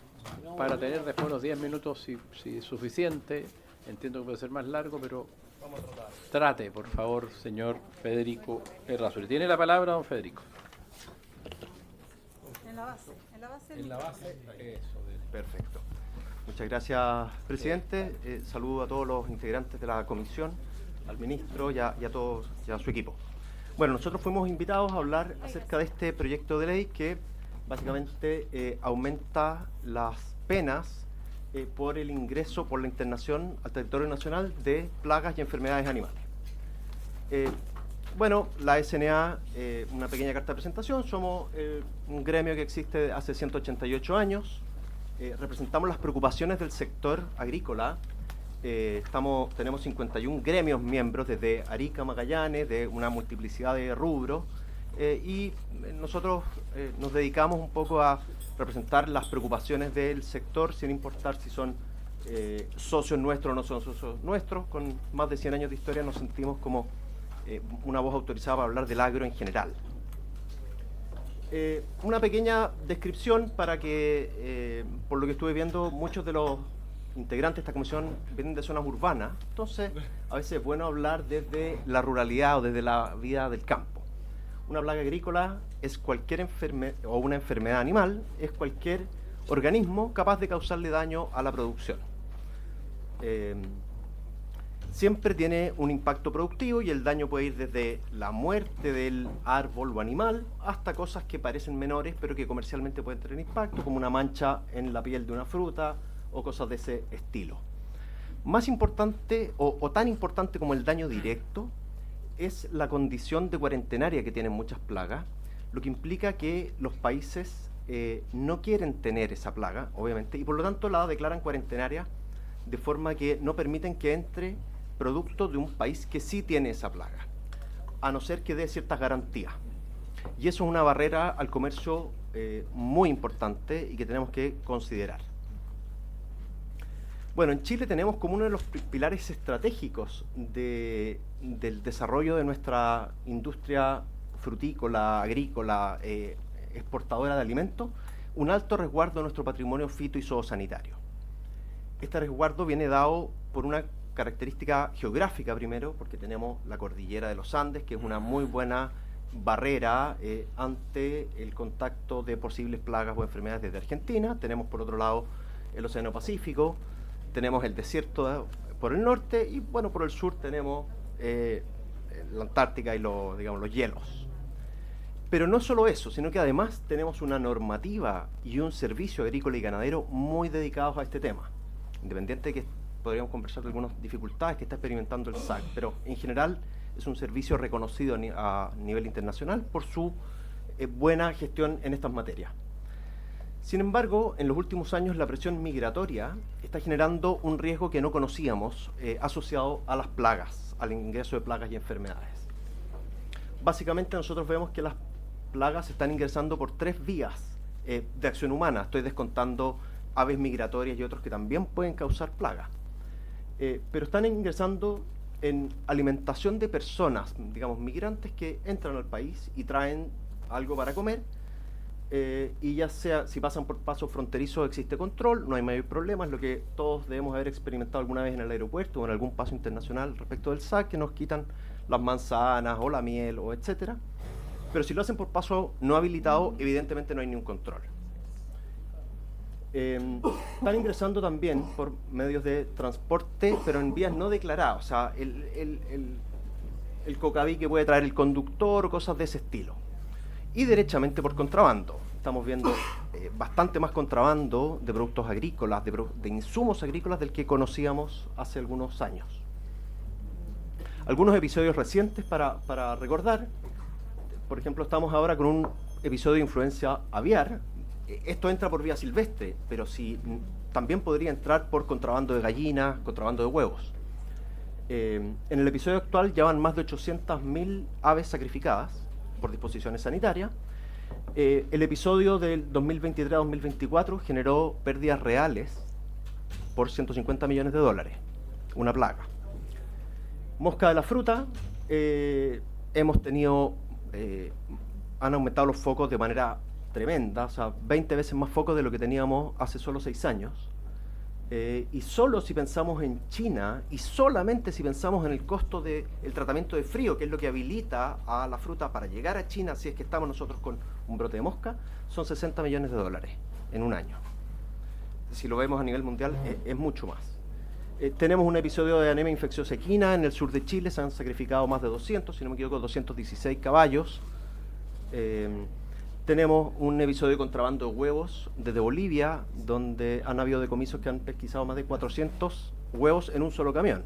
para tener después unos 10 minutos si es suficiente. Entiendo que puede ser más largo, pero trate, por favor, señor Federico Errázuriz. Tiene la palabra, don Federico. En la base, eso. Perfecto. Muchas gracias, presidente. Saludo a todos los integrantes de la comisión, al ministro y a todos y a su equipo. Bueno, nosotros fuimos invitados a hablar acerca de este proyecto de ley que básicamente aumenta las penas por el ingreso, por la internación al territorio nacional de plagas y enfermedades animales. Bueno, la SNA, una pequeña carta de presentación, somos un gremio que existe hace 188 años, representamos las preocupaciones del sector agrícola, tenemos 51 gremios miembros desde Arica, Magallanes, de una multiplicidad de rubros, y nosotros nos dedicamos un poco a representar las preocupaciones del sector sin importar si son socios nuestros o no son socios nuestros. Con más de 100 años de historia nos sentimos como una voz autorizada para hablar del agro en general. Una pequeña descripción para que, por lo que estuve viendo, muchos de los integrantes de esta comisión vienen de zonas urbanas, entonces a veces es bueno hablar desde la ruralidad o desde la vida del campo. Una plaga agrícola es cualquier enfermedad o una enfermedad animal, es cualquier organismo capaz de causarle daño a la producción. Siempre tiene un impacto productivo y el daño puede ir desde la muerte del árbol o animal hasta cosas que parecen menores pero que comercialmente pueden tener impacto, como una mancha en la piel de una fruta o cosas de ese estilo. Más importante o tan importante como el daño directo es la condición de cuarentenaria que tienen muchas plagas, lo que implica que los países no quieren tener esa plaga, obviamente, y por lo tanto la declaran cuarentenaria de forma que no permiten que entre producto de un país que sí tiene esa plaga, a no ser que dé ciertas garantías. Y eso es una barrera al comercio muy importante y que tenemos que considerar. Bueno, en Chile tenemos como uno de los pilares estratégicos del desarrollo de nuestra industria frutícola, agrícola, exportadora de alimentos, un alto resguardo de nuestro patrimonio fito y zoosanitario. Este resguardo viene dado por una característica geográfica primero, porque tenemos la cordillera de los Andes, que es una muy buena barrera ante el contacto de posibles plagas o enfermedades desde Argentina. Tenemos por otro lado el Océano Pacífico, tenemos el desierto por el norte y bueno, por el sur tenemos la Antártica y los hielos. Pero no solo eso, sino que además tenemos una normativa y un servicio agrícola y ganadero muy dedicados a este tema. Independiente de que podríamos conversar de algunas dificultades que está experimentando el SAC, pero en general es un servicio reconocido a nivel internacional por su buena gestión en estas materias. Sin embargo, en los últimos años la presión migratoria está generando un riesgo que no conocíamos asociado a las plagas, al ingreso de plagas y enfermedades. Básicamente nosotros vemos que las plagas están ingresando por 3 vías de acción humana. Estoy descontando aves migratorias y otros que también pueden causar plagas. Pero están ingresando en alimentación de personas, digamos, migrantes que entran al país y traen algo para comer, y ya sea, si pasan por pasos fronterizos existe control, no hay mayor problema, es lo que todos debemos haber experimentado alguna vez en el aeropuerto o en algún paso internacional respecto del SAC, que nos quitan las manzanas o la miel o etcétera. Pero si lo hacen por paso no habilitado, evidentemente no hay ningún control. Están ingresando también por medios de transporte, pero en vías no declaradas, o sea, el cocaví que puede traer el conductor o cosas de ese estilo. Y derechamente por contrabando. Estamos viendo bastante más contrabando de productos agrícolas, de insumos agrícolas del que conocíamos hace algunos años. Algunos episodios recientes para recordar. Por ejemplo, estamos ahora con un episodio de influenza aviar. Esto entra por vía silvestre, pero también podría entrar por contrabando de gallinas, contrabando de huevos. En el episodio actual ya van más de 800.000 aves sacrificadas por disposiciones sanitarias. El episodio del 2023 a 2024 generó pérdidas reales por $150 millones, una plaga. Mosca de la fruta, hemos tenido, han aumentado los focos de manera tremenda, o sea, 20 veces más focos de lo que teníamos hace solo 6 años. Y solo si pensamos en China y solamente si pensamos en el costo del tratamiento de frío, que es lo que habilita a la fruta para llegar a China, si es que estamos nosotros con un brote de mosca, son 60 millones de dólares en un año. Si lo vemos a nivel mundial, es mucho más. Tenemos un episodio de anemia infecciosa equina en el sur de Chile, se han sacrificado más de 200, si no me equivoco, 216 caballos. Tenemos un episodio de contrabando de huevos desde Bolivia, donde han habido decomisos que han pesquisado más de 400 huevos en un solo camión.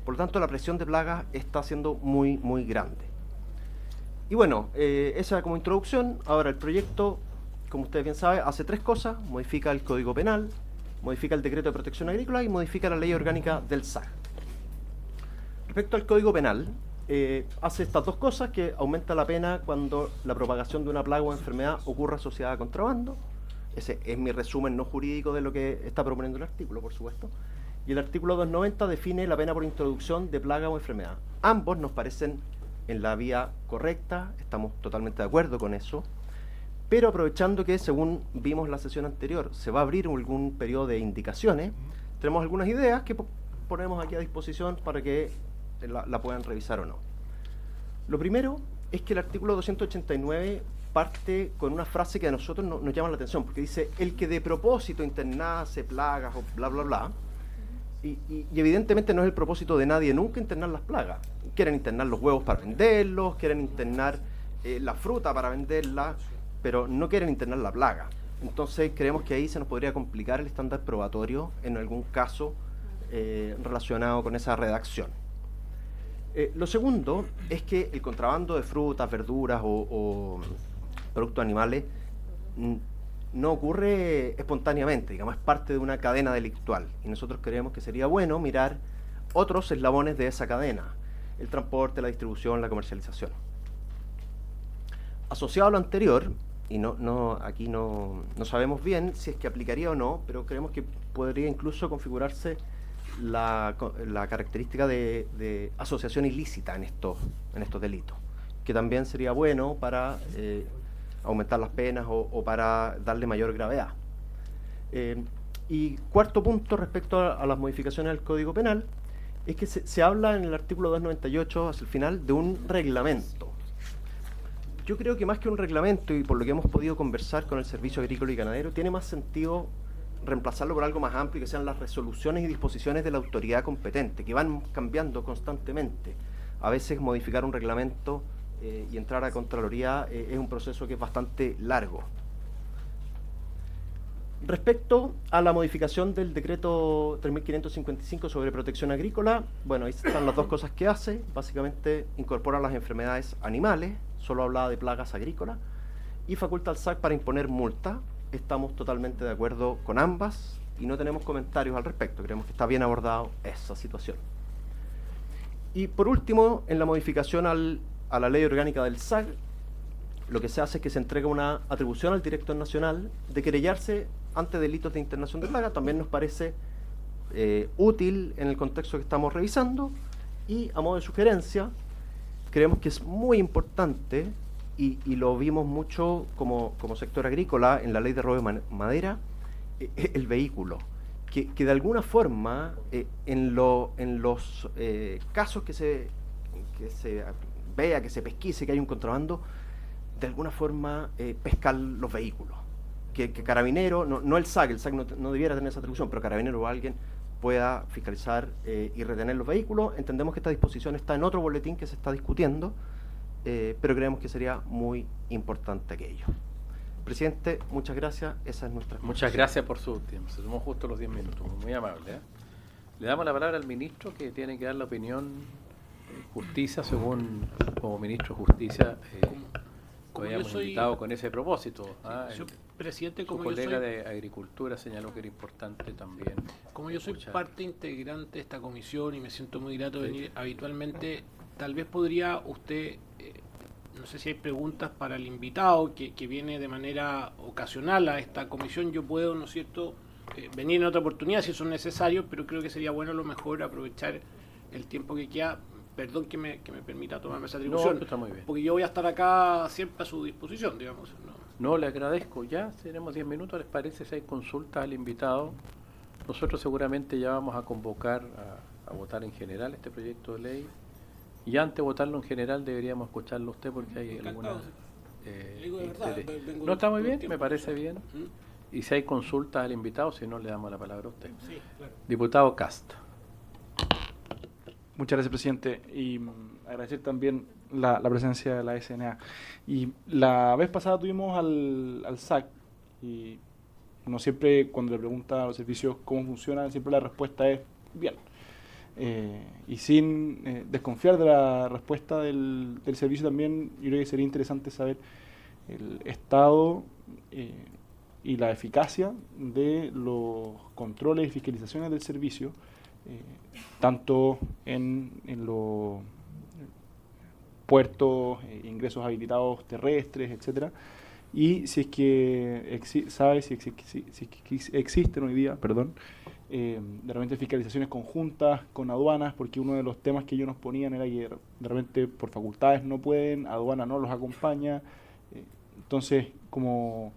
Por lo tanto, la presión de plagas está siendo muy, muy grande. Y bueno, esa como introducción. Ahora, el proyecto, como ustedes bien saben, hace 3 cosas. Modifica el Código Penal, modifica el Decreto de Protección Agrícola y modifica la Ley Orgánica del SAG. Respecto al Código Penal, hace estas 2 cosas, que aumenta la pena cuando la propagación de una plaga o enfermedad ocurra asociada a contrabando. Ese es mi resumen no jurídico de lo que está proponiendo el artículo, por supuesto. Y el artículo 290 define la pena por introducción de plaga o enfermedad. Ambos nos parecen en la vía correcta, estamos totalmente de acuerdo con eso, pero aprovechando que, según vimos la sesión anterior, se va a abrir algún periodo de indicaciones, tenemos algunas ideas que ponemos aquí a disposición para que la puedan revisar o no. Lo primero es que el artículo 289 parte con una frase que a nosotros nos llama la atención, porque dice: el que de propósito internase plagas o bla bla bla, y evidentemente no es el propósito de nadie nunca internar las plagas. Quieren internar los huevos para venderlos, quieren internar la fruta para venderla, pero no quieren internar la plaga. Entonces creemos que ahí se nos podría complicar el estándar probatorio en algún caso relacionado con esa redacción. Lo segundo es que el contrabando de frutas, verduras o productos animales no ocurre espontáneamente, digamos, es parte de una cadena delictual, y nosotros creemos que sería bueno mirar otros eslabones de esa cadena: el transporte, la distribución, la comercialización. Asociado a lo anterior, y aquí no sabemos bien si es que aplicaría o no, pero creemos que podría incluso configurarse la característica de asociación ilícita en estos delitos, que también sería bueno para aumentar las penas o para darle mayor gravedad. Y cuarto punto, respecto a las modificaciones al Código Penal, es que se habla en el artículo 298 hacia el final de un reglamento. Yo creo que más que un reglamento, y por lo que hemos podido conversar con el Servicio Agrícola y Ganadero, tiene más sentido reemplazarlo por algo más amplio, que sean las resoluciones y disposiciones de la autoridad competente, que van cambiando constantemente. A veces modificar un reglamento y entrar a Contraloría es un proceso que es bastante largo. Respecto a la modificación del decreto 3.555 sobre protección agrícola, bueno, ahí están las 2 cosas que hace. Básicamente incorpora las enfermedades animales, solo hablaba de plagas agrícolas, y faculta al SAC para imponer multa. Estamos totalmente de acuerdo con ambas y no tenemos comentarios al respecto. Creemos que está bien abordado esa situación. Y por último, en la modificación a la ley orgánica del SAG, lo que se hace es que se entrega una atribución al director nacional de querellarse ante delitos de internación de plaga. También nos parece útil en el contexto que estamos revisando, y a modo de sugerencia, creemos que es muy importante, y lo vimos mucho como sector agrícola en la ley de robo de madera, el vehículo, que de alguna forma en los casos que se vea, que se pesquise que hay un contrabando, de alguna forma pescar los vehículos, que Carabinero, no el SAC no debiera tener esa atribución, pero Carabinero o alguien pueda fiscalizar y retener los vehículos. Entendemos que esta disposición está en otro boletín que se está discutiendo, pero creemos que sería muy importante aquello. Presidente, muchas gracias. Esa es nuestra exposición. Muchas gracias por su tiempo. Se tomó justo los 10 minutos. Muy amable. Le damos la palabra al ministro, que tiene que dar la opinión justicia, según como ministro de Justicia lo habíamos invitado con ese propósito. Presidente, como colega de Agricultura señaló que era importante también. Como yo soy parte integrante de esta comisión y me siento muy grato de venir habitualmente, tal vez podría usted, no sé si hay preguntas para el invitado que viene de manera ocasional a esta comisión. Yo puedo, ¿no es cierto?, venir en otra oportunidad si eso es necesario, pero creo que sería bueno a lo mejor aprovechar el tiempo que queda. Perdón que me permita tomarme esa atribución, está muy bien, porque yo voy a estar acá siempre a su disposición, digamos. No, le agradezco. Ya tenemos 10 minutos. ¿Les parece si hay consultas al invitado? nosotros seguramente ya vamos a convocar a votar en general este proyecto de ley. Y antes de votarlo en general deberíamos escucharlo a usted porque hay alguna... no, está muy bien, me parece bien. Y si hay consultas al invitado, si no, le damos la palabra a usted. Sí, claro. Diputado Cast. Muchas gracias, presidente. Y agradecer también la presencia de la SNA. Y la vez pasada tuvimos al SAC y uno siempre, cuando le pregunta a los servicios cómo funcionan, siempre la respuesta es bien. Y sin desconfiar de la respuesta del servicio también, yo creo que sería interesante saber el estado y la eficacia de los controles y fiscalizaciones del servicio, tanto en los puertos, ingresos habilitados terrestres, etcétera, y si es que existen hoy día, de repente fiscalizaciones conjuntas con aduanas, porque uno de los temas que ellos nos ponían era que de repente por facultades no pueden, aduana no los acompaña, entonces como,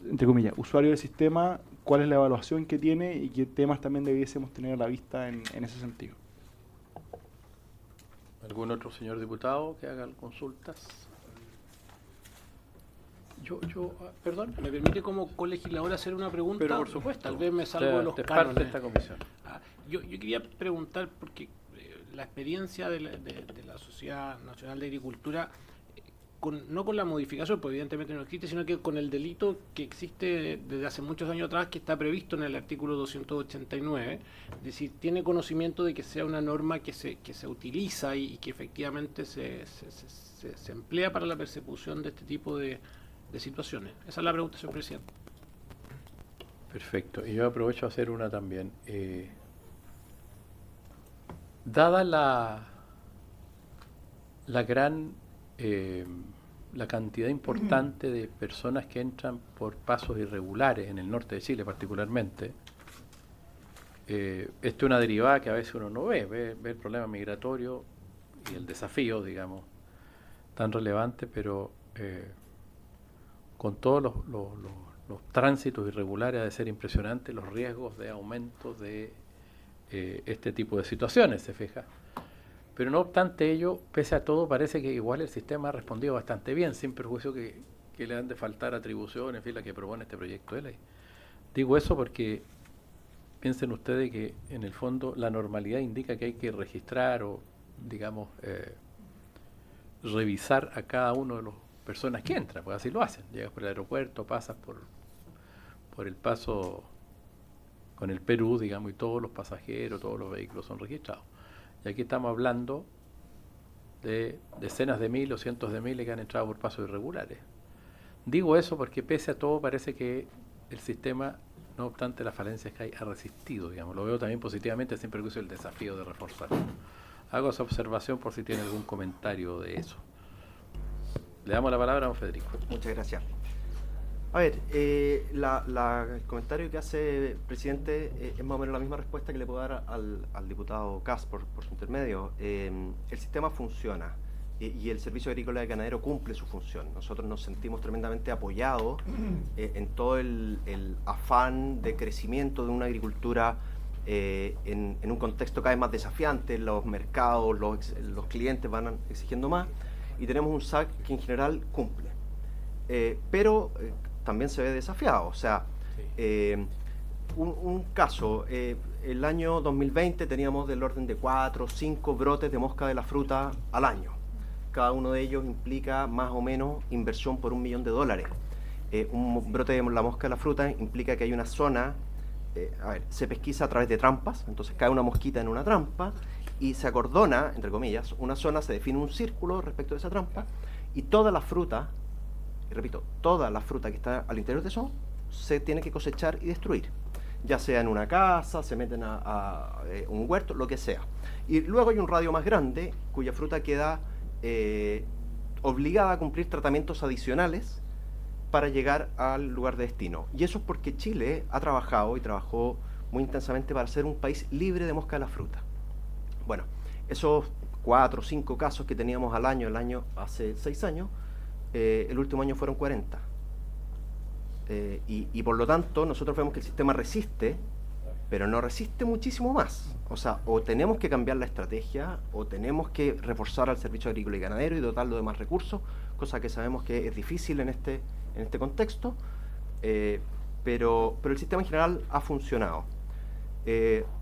entre comillas, usuario del sistema, cuál es la evaluación que tiene y qué temas también debiésemos tener a la vista en ese sentido. ¿Algún otro señor diputado que haga consultas? Perdón. ¿Me permite como colegislador hacer una pregunta? Pero por supuesto. Tal vez me salgo de los cánones. Parte de esta comisión. Yo quería preguntar, porque la experiencia de la Sociedad Nacional de Agricultura, no con la modificación, pues evidentemente no existe, sino que con el delito que existe desde hace muchos años atrás, que está previsto en el artículo 289, es decir, tiene conocimiento de que sea una norma que se utiliza y que efectivamente se emplea para la persecución de este tipo de situaciones. Esa es la pregunta, señor presidente. Perfecto. Y yo aprovecho a hacer una también. Dada la gran la cantidad importante de personas que entran por pasos irregulares en el norte de Chile particularmente, esto es una derivada que a veces uno no ve el problema migratorio y el desafío, digamos, tan relevante, pero con todos los tránsitos irregulares ha de ser impresionante los riesgos de aumento de este tipo de situaciones, se fija. Pero no obstante ello, pese a todo, parece que igual el sistema ha respondido bastante bien, sin perjuicio que le han de faltar atribuciones, en fin, la que propone este proyecto de ley. Digo eso porque piensen ustedes que en el fondo la normalidad indica que hay que registrar o, digamos, revisar a cada uno de las personas que entran, pues así lo hacen. Llegas por el aeropuerto, pasas por el paso con el Perú, digamos, y todos los pasajeros, todos los vehículos son registrados. Y aquí estamos hablando de decenas de miles o cientos de miles que han entrado por pasos irregulares. Digo eso porque pese a todo parece que el sistema, no obstante las falencias que hay, ha resistido, digamos. Lo veo también positivamente sin perjuicio del desafío de reforzarlo. Hago esa observación por si tiene algún comentario de eso. Le damos la palabra a don Federico. Muchas gracias. A ver, el comentario que hace el presidente es más o menos la misma respuesta que le puedo dar al diputado Kass por su intermedio. El sistema funciona y el Servicio Agrícola y Ganadero cumple su función. Nosotros nos sentimos tremendamente apoyados en todo el afán de crecimiento de una agricultura en un contexto cada vez más desafiante. Los mercados, los clientes van exigiendo más y tenemos un SAC que en general cumple. Pero también se ve desafiado. O sea, un caso, el año 2020 teníamos del orden de 4 o 5 brotes de mosca de la fruta al año. Cada uno de ellos implica más o menos inversión por $1 millón. Un brote de la mosca de la fruta implica que hay una zona, se pesquisa a través de trampas, entonces cae una mosquita en una trampa y se acordona, entre comillas, una zona, se define un círculo respecto de esa trampa y toda la fruta, y repito, toda la fruta que está al interior de eso se tiene que cosechar y destruir, ya sea en una casa, se meten a un huerto, lo que sea. Y luego hay un radio más grande cuya fruta queda obligada a cumplir tratamientos adicionales para llegar al lugar de destino. Y eso es porque Chile ha trabajado y trabajó muy intensamente para ser un país libre de mosca de la fruta. Bueno, esos 4 o 5 casos que teníamos al año, hace 6 años, el último año fueron 40. Y por lo tanto nosotros vemos que el sistema resiste pero no resiste muchísimo más. O sea, o tenemos que cambiar la estrategia, o tenemos que reforzar al servicio agrícola y ganadero y dotarlo de más recursos, cosa que sabemos que es difícil en este contexto, pero el sistema en general ha funcionado.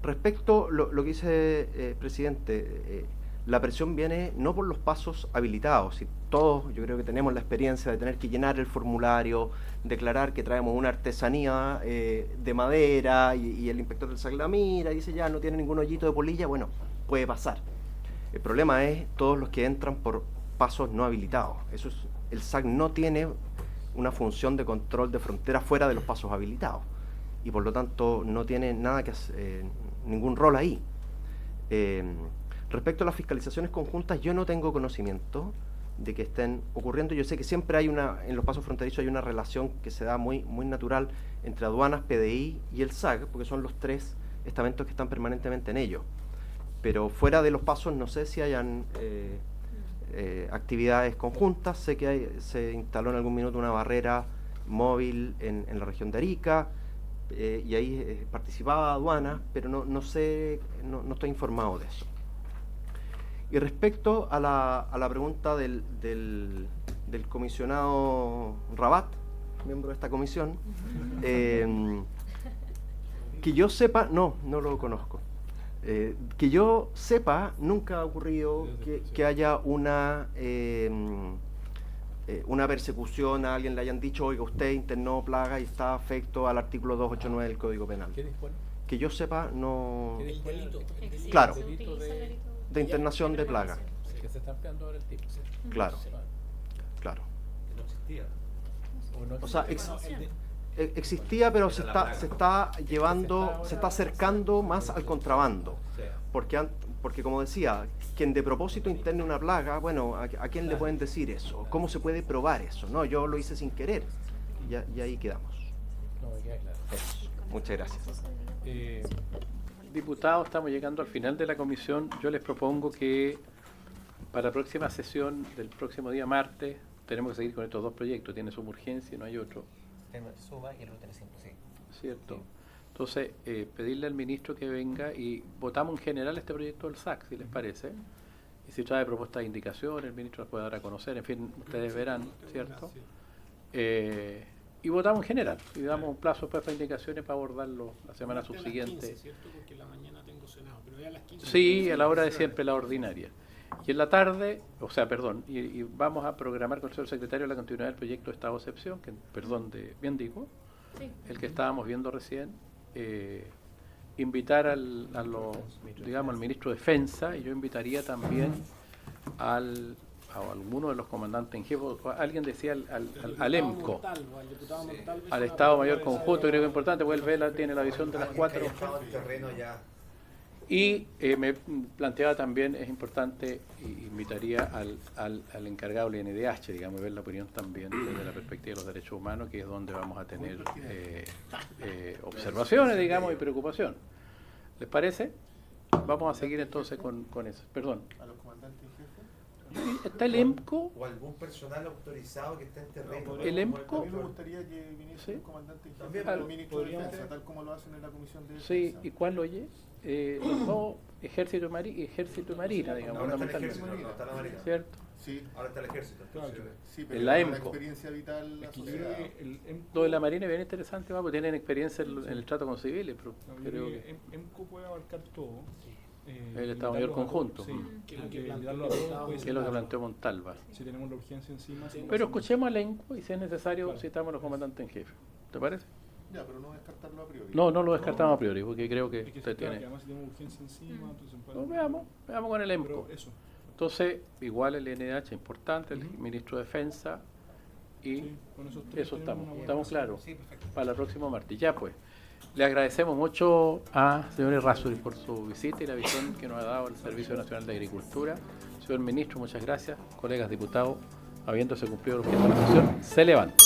Respecto a lo que dice presidente, la presión viene no por los pasos habilitados, y todos yo creo que tenemos la experiencia de tener que llenar el formulario, declarar que traemos una artesanía de madera, y el inspector del SAC la mira y dice ya no tiene ningún hoyito de polilla. Bueno, puede pasar. El problema es todos los que entran por pasos no habilitados. El SAC no tiene una función de control de frontera fuera de los pasos habilitados, y por lo tanto no tiene nada que hacer, ningún rol ahí. Respecto a las fiscalizaciones conjuntas, yo no tengo conocimiento de que estén ocurriendo. Yo sé que siempre hay en los pasos fronterizos hay una relación que se da muy natural entre aduanas, PDI y el SAC, porque son los tres estamentos que están permanentemente en ello. Pero fuera de los pasos no sé si hayan actividades conjuntas. Sé que se instaló en algún minuto una barrera móvil en la región de Arica, y ahí participaba aduana, pero no sé, no estoy informado de eso. Y respecto a la pregunta del comisionado Rabat, miembro de esta comisión, que yo sepa, no lo conozco. Que yo sepa, nunca ha ocurrido que haya una persecución, a alguien le hayan dicho, oiga, usted internó plaga y está afecto al artículo 289 del Código Penal. ¿Qué dispone? Que yo sepa, no... ¿Qué delito? Claro. El delito De internación de plaga. Que se está empleando ahora el tipo. Claro. Claro. No existía. O sea, existía, pero se está llevando, se está acercando más al contrabando. Porque como decía, quien de propósito interne una plaga, bueno, ¿a quién le pueden decir eso? ¿Cómo se puede probar eso? No, yo lo hice sin querer. Y ahí quedamos. No, me queda claro. Muchas gracias. Diputados, estamos llegando al final de la comisión. Yo les propongo que para la próxima sesión del próximo día martes tenemos que seguir con estos dos proyectos. Tiene suma urgencia y no hay otro. Suba y el otro tiene sí. ¿Cierto? Entonces, pedirle al ministro que venga y votamos en general este proyecto del SAC, si les parece. Y si trae propuestas de indicación, el ministro las puede dar a conocer. En fin, ustedes verán, ¿cierto? Y votamos en general. Y damos un plazo después para indicaciones para abordarlo la semana subsiguiente. Sí, a la hora de siempre, la ordinaria. Y en la tarde, y vamos a programar con el señor secretario la continuidad del proyecto de estado de excepción, bien digo, el que estábamos viendo recién, invitar al ministro de Defensa, y yo invitaría también a alguno de los comandantes en jefe, alguien decía al EMCO, al Estado Mayor Conjunto, creo que es importante, porque él tiene la visión de las cuatro. Y me planteaba también, es importante, invitaría al encargado del INDH, digamos, y ver la opinión también desde la perspectiva de los derechos humanos, que es donde vamos a tener observaciones, digamos, y preocupación. ¿Les parece? Vamos a seguir entonces con eso. Perdón. ¿A los comandantes en jefe? ¿Está el EMCO? ¿O algún personal autorizado que esté en terreno? ¿El EMCO? A mí me gustaría que viniese un comandante en jefe También o ministro de Defensa, tal como lo hacen en la Comisión de Defensa. Sí, ¿y cuál oye? Los dos, Ejército y Marina, digamos. Ahora está el Ejército, no está la Marina. ¿Cierto? Sí. Ahora está el Ejército. Sí, pero en la EMCO. experiencia vital asociada. Lo de la Marina es bien interesante, porque tienen experiencia en el trato con civiles, pero creo que EMCO puede abarcar todo. el Estado Mayor Conjunto, que es lo que planteó Montalva. Si tenemos la urgencia encima. Pero escuchemos al EMCO y si es necesario citamos a los comandantes en jefe. ¿Te parece? Ya, pero no descartarlo a priori. No lo descartamos a priori, porque creo que usted tiene... Además, si tenemos urgencia encima, entonces veamos con el EMCO. Entonces, igual el INDH importante, el ministro de Defensa, y eso estamos claros para el próximo martes. Ya pues, le agradecemos mucho a señor Errázuriz por su visita y la visión que nos ha dado el Servicio Nacional de Agricultura. Señor ministro, muchas gracias. Colegas diputados, habiéndose cumplido el objeto de la sesión, se levanta.